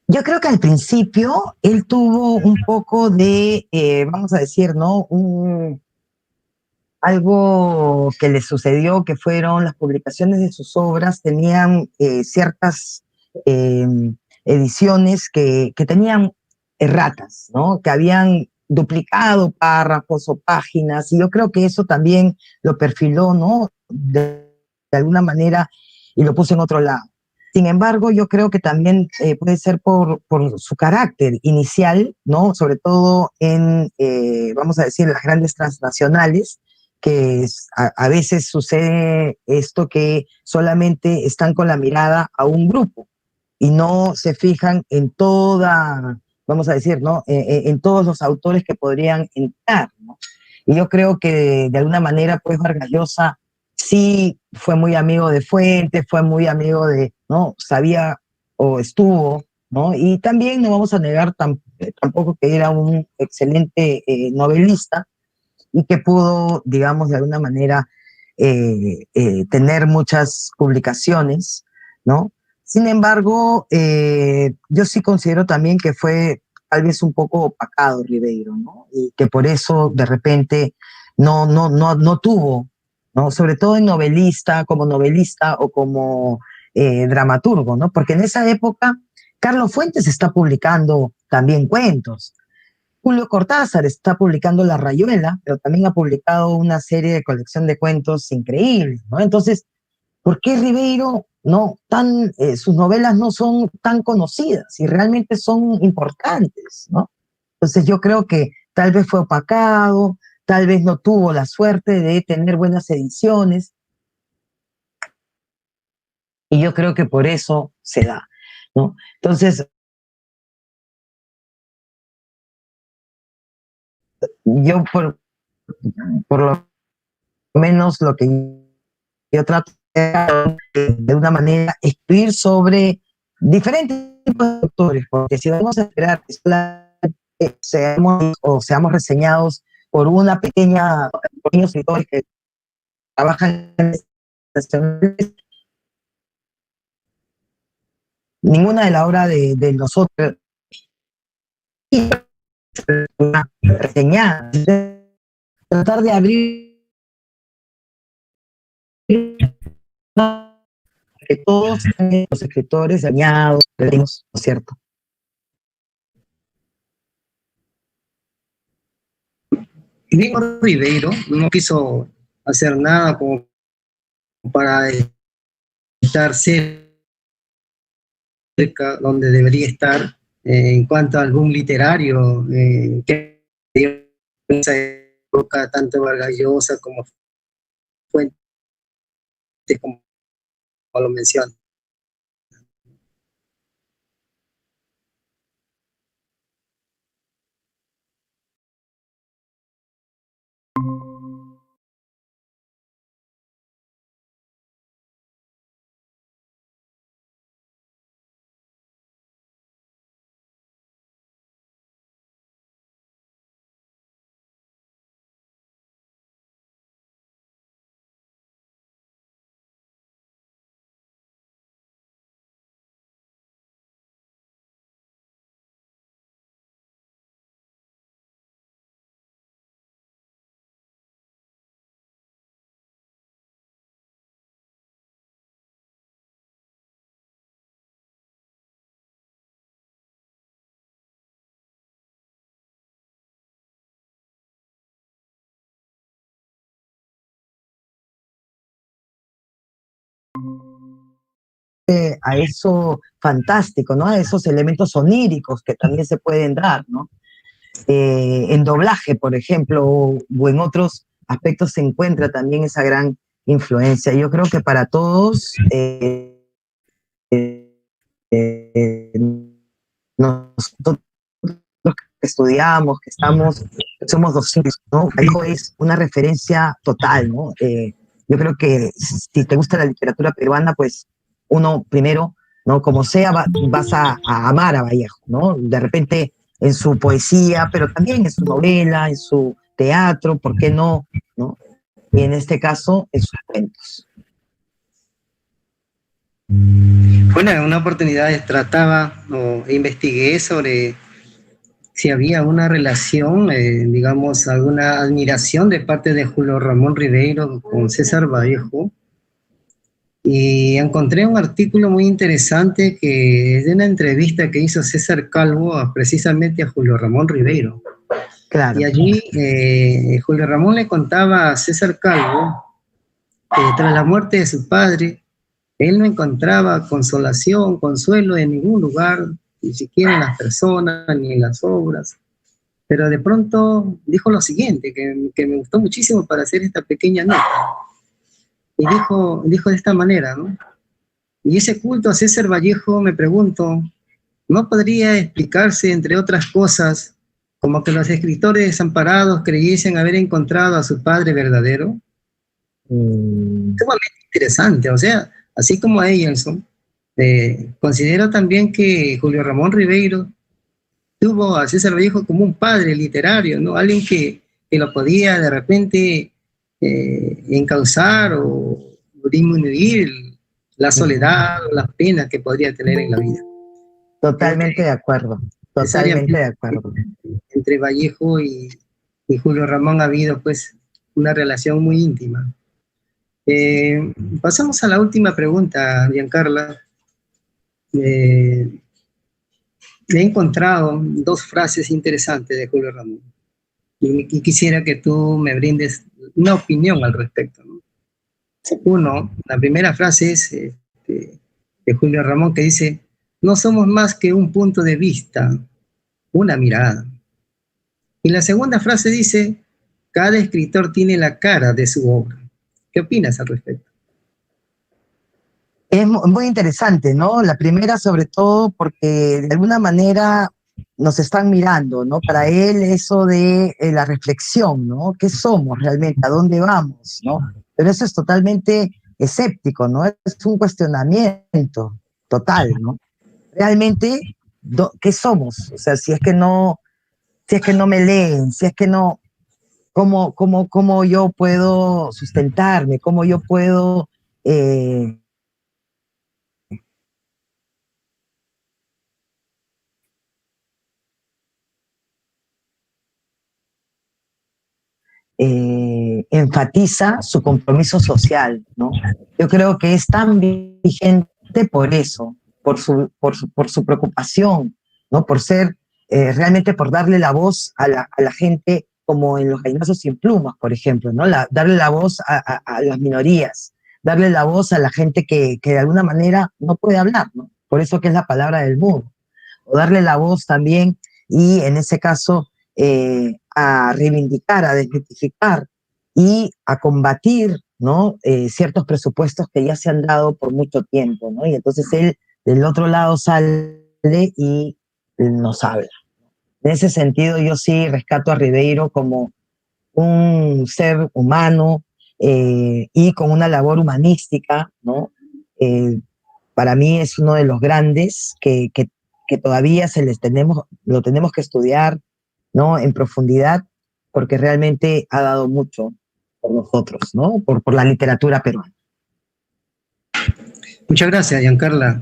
Yo creo que al principio él tuvo un poco de, vamos a decir, ¿no? Algo que le sucedió, que fueron las publicaciones de sus obras, tenían ciertas ediciones que tenían erratas, ¿no? Que habían duplicado párrafos o páginas, y yo creo que eso también lo perfiló, ¿no? De alguna manera, y lo puso en otro lado. Sin embargo, yo creo que también puede ser por su carácter inicial, ¿no? Sobre todo en, vamos a decir, las grandes transnacionales, que a veces sucede esto, que solamente están con la mirada a un grupo y no se fijan en toda, vamos a decir, ¿no? En todos los autores que podrían entrar, ¿no? Y yo creo que de alguna manera, pues, Vargas Llosa sí fue muy amigo de Fuentes, fue muy amigo de, ¿no? Sabía o estuvo, ¿no? Y también no vamos a negar tampoco que era un excelente novelista, y que pudo, digamos, de alguna manera tener muchas publicaciones, ¿no? Sin embargo, yo sí considero también que fue tal vez un poco opacado Ribeiro, ¿no? Y que por eso de repente no tuvo, ¿no? Sobre todo como novelista o como dramaturgo, ¿no? Porque en esa época Carlos Fuentes está publicando también cuentos. Julio Cortázar está publicando La Rayuela, pero también ha publicado una serie de colección de cuentos increíbles, ¿no? Entonces, ¿por qué Ribeiro sus novelas no son tan conocidas y realmente son importantes, ¿no? Entonces yo creo que tal vez fue opacado, tal vez no tuvo la suerte de tener buenas ediciones, y yo creo que por eso se da, ¿no? Entonces, yo por lo menos lo que yo trato de una manera escribir sobre diferentes tipos de autores, porque si vamos a esperar que seamos reseñados por una por pequeños escritores que trabajan en estaciones, ninguna de la obra de nosotros una reseñada. Tratar de abrir que todos los escritores dañados, ¿no es cierto? Diego Ribeiro no quiso hacer nada como para estar cerca donde debería estar en cuanto al boom literario que en esa época, tanto Vargas Llosa como Fuentes, como lo menciona. A eso fantástico, ¿no? A esos elementos oníricos que también se pueden dar, ¿no? En doblaje, por ejemplo, o en otros aspectos se encuentra también esa gran influencia. Yo creo que para todos nosotros que estudiamos, que somos docentes, ¿no? Eso es una referencia total, ¿no? Yo creo que si te gusta la literatura peruana, pues uno primero, ¿no? Como sea, vas a amar a Vallejo, ¿no? De repente en su poesía, pero también en su novela, en su teatro, ¿por qué no? ¿No? Y en este caso, en sus cuentos. Bueno, en una oportunidad trataba o investigué sobre si había una relación, digamos, alguna admiración de parte de Julio Ramón Ribeiro con César Vallejo. Y encontré un artículo muy interesante que es de una entrevista que hizo César Calvo precisamente a Julio Ramón Ribeiro. Claro. Y allí Julio Ramón le contaba a César Calvo que tras la muerte de su padre, él no encontraba consolación, consuelo en ningún lugar, ni siquiera en las personas, ni en las obras. Pero de pronto dijo lo siguiente, que me gustó muchísimo para hacer esta pequeña nota. Y dijo de esta manera, ¿no? Y ese culto a César Vallejo, me pregunto, ¿no podría explicarse, entre otras cosas, como que los escritores desamparados creyesen haber encontrado a su padre verdadero? Sumamente interesante, o sea, así como a Eilson, considero también que Julio Ramón Ribeiro tuvo a César Vallejo como un padre literario, ¿no? Alguien que lo podía de repente encauzar o disminuir la soledad o las penas que podría tener en la vida. Totalmente de acuerdo, totalmente de acuerdo. Entre Vallejo y Julio Ramón ha habido pues una relación muy íntima. Pasamos a la última pregunta, Giancarla. He encontrado dos frases interesantes de Julio Ramón y quisiera que tú me brindes una opinión al respecto, ¿no? Uno, la primera frase es de Julio Ramón que dice: no somos más que un punto de vista, una mirada. Y la segunda frase dice, cada escritor tiene la cara de su obra. ¿Qué opinas al respecto? Es muy interesante, ¿no? La primera, sobre todo, porque de alguna manera nos están mirando, ¿no? Para él, eso de la reflexión, ¿no? ¿Qué somos realmente? ¿A dónde vamos? ¿No? Pero eso es totalmente escéptico, ¿no? Es un cuestionamiento total, ¿no? Realmente, ¿qué somos? O sea, si es que no me leen, si es que no, ¿cómo yo puedo sustentarme? ¿Cómo yo puedo enfatiza su compromiso social, ¿no? Yo creo que es tan vigente por eso, por su preocupación, ¿no? Por ser, realmente por darle la voz a la gente, como en los Gallinazos sin plumas, por ejemplo, ¿no? Darle la voz a las minorías, darle la voz a la gente que de alguna manera no puede hablar, ¿no? Por eso que es la palabra del mudo. O darle la voz también, y en ese caso, a reivindicar, a desmitificar y a combatir, ¿no? Ciertos presupuestos que ya se han dado por mucho tiempo, ¿no? Y entonces él del otro lado sale y nos habla. En ese sentido, yo sí rescato a Ribeiro como un ser humano, y con una labor humanística, ¿no? Eh, para mí es uno de los grandes que todavía lo tenemos que estudiar, ¿no? En profundidad, porque realmente ha dado mucho por nosotros, ¿no? Por la literatura peruana. Muchas gracias, Giancarla.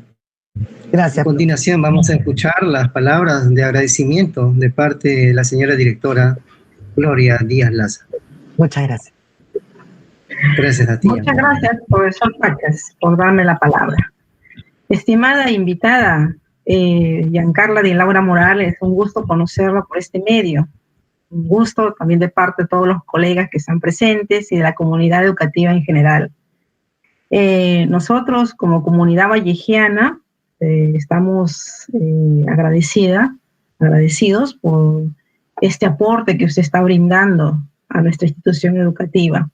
Gracias. A continuación vamos a escuchar las palabras de agradecimiento de parte de la señora directora Gloria Díaz Laza. Muchas gracias. Gracias a ti. Muchas gracias, profesor Pachas, por darme la palabra. Estimada invitada, Giancarla Di Laura Morales, un gusto conocerla por este medio. Un gusto también de parte de todos los colegas que están presentes y de la comunidad educativa en general. Nosotros, como comunidad vallejiana, estamos agradecidos por este aporte que usted está brindando a nuestra institución educativa.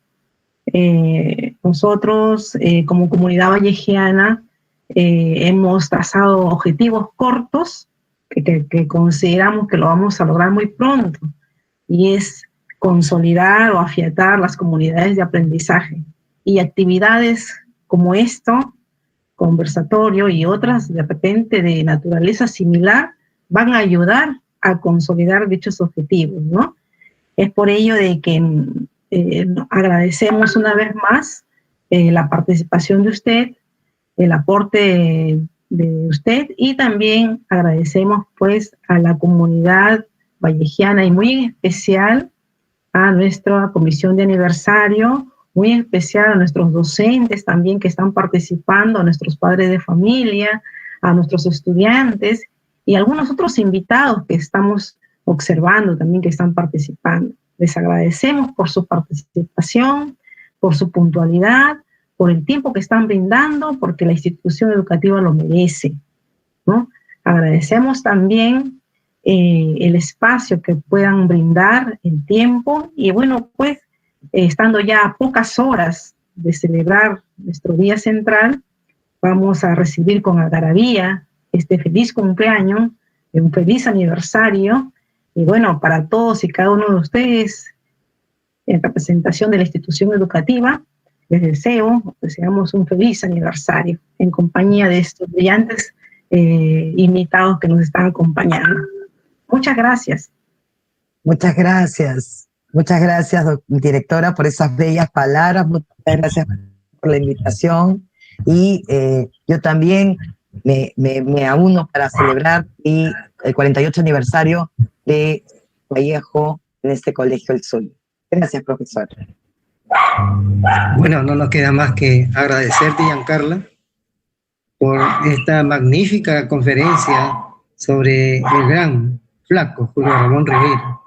Nosotros, como comunidad vallejiana, hemos trazado objetivos cortos que consideramos que lo vamos a lograr muy pronto, y es consolidar o afiatar las comunidades de aprendizaje. Y actividades como esto, conversatorio y otras de repente de naturaleza similar, van a ayudar a consolidar dichos objetivos, ¿no? Es por ello de que agradecemos una vez más la participación de usted, el aporte de usted, y también agradecemos pues a la comunidad vallejiana y muy en especial a nuestra comisión de aniversario, muy en especial a nuestros docentes también que están participando, a nuestros padres de familia, a nuestros estudiantes y a algunos otros invitados que estamos observando también que están participando. Les agradecemos por su participación, por su puntualidad, por el tiempo que están brindando, porque la institución educativa lo merece, ¿no? Agradecemos también el espacio que puedan brindar, el tiempo, y bueno, pues estando ya a pocas horas de celebrar nuestro día central, vamos a recibir con algarabía este feliz cumpleaños, un feliz aniversario, y bueno, para todos y cada uno de ustedes, en representación de la institución educativa, les deseamos un feliz aniversario en compañía de estos brillantes invitados que nos están acompañando. Muchas gracias. Muchas gracias. Muchas gracias, directora, por esas bellas palabras. Muchas gracias por la invitación. Y yo también me auno para celebrar el 48 aniversario de Vallejo en este colegio El Zulia. Gracias, profesor. Bueno, no nos queda más que agradecerte, Giancarla, por esta magnífica conferencia sobre el gran flaco Julio Ramón Ribeiro.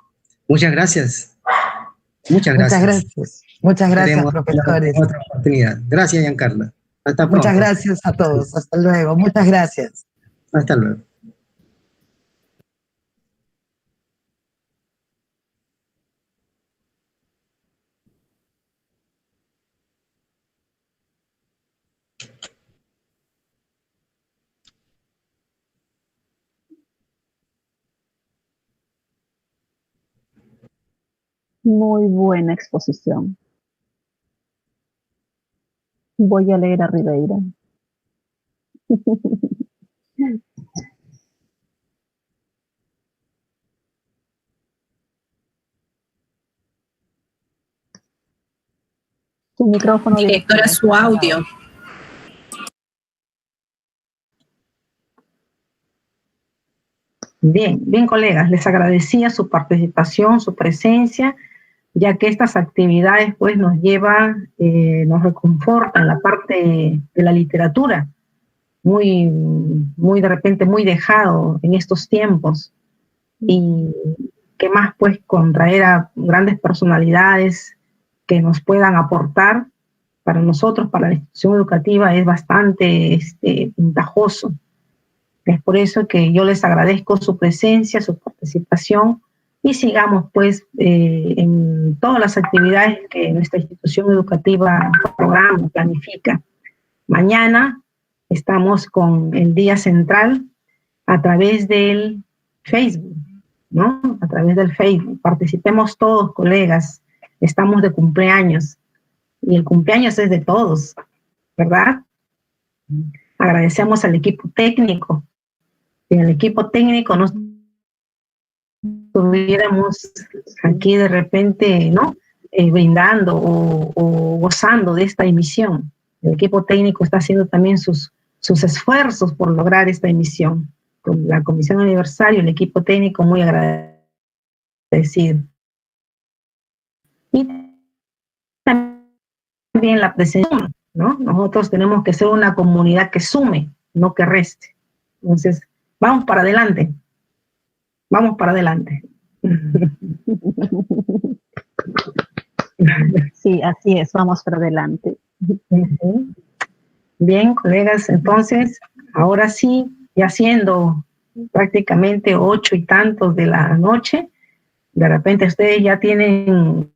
Muchas gracias. Muchas gracias. Muchas gracias. Muchas gracias, Tenemos profesores. otra oportunidad. Gracias, Giancarla. Hasta pronto. Muchas gracias a todos. Hasta luego. Muchas gracias. Hasta luego. Muy buena exposición. Voy a leer a Ribeira. Su micrófono. Directora, su audio. Bien, bien, colegas, les agradecía su participación, su presencia, ya que estas actividades pues nos llevan, nos reconfortan la parte de la literatura, muy de repente muy dejado en estos tiempos, y qué más pues con traer a grandes personalidades que nos puedan aportar para nosotros, para la institución educativa, es bastante ventajoso. Es por eso que yo les agradezco su presencia, su participación, y sigamos pues en todas las actividades que nuestra institución educativa programa, planifica. Mañana estamos con el Día Central a través del Facebook, ¿no? A través del Facebook. Participemos todos, colegas. Estamos de cumpleaños y el cumpleaños es de todos, ¿verdad? Agradecemos al equipo técnico. Si en el equipo técnico no estuviéramos aquí de repente, ¿no? Brindando o gozando de esta emisión. El equipo técnico está haciendo también sus esfuerzos por lograr esta emisión. Con la Comisión Aniversario, el equipo técnico muy agradecido. Y también la presencia, ¿no? Nosotros tenemos que ser una comunidad que sume, no que reste. Entonces, vamos para adelante. Vamos para adelante. Sí, así es, vamos para adelante. Bien, colegas, entonces, ahora sí, ya siendo prácticamente 8 y tantos de la noche, de repente ustedes ya tienen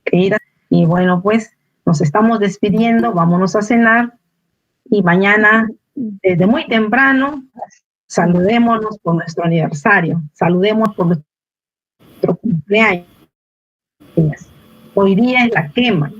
que ir, y bueno, pues nos estamos despidiendo, vámonos a cenar, y mañana, desde muy temprano, saludémonos por nuestro aniversario, saludemos por nuestro cumpleaños. Hoy día es la quema,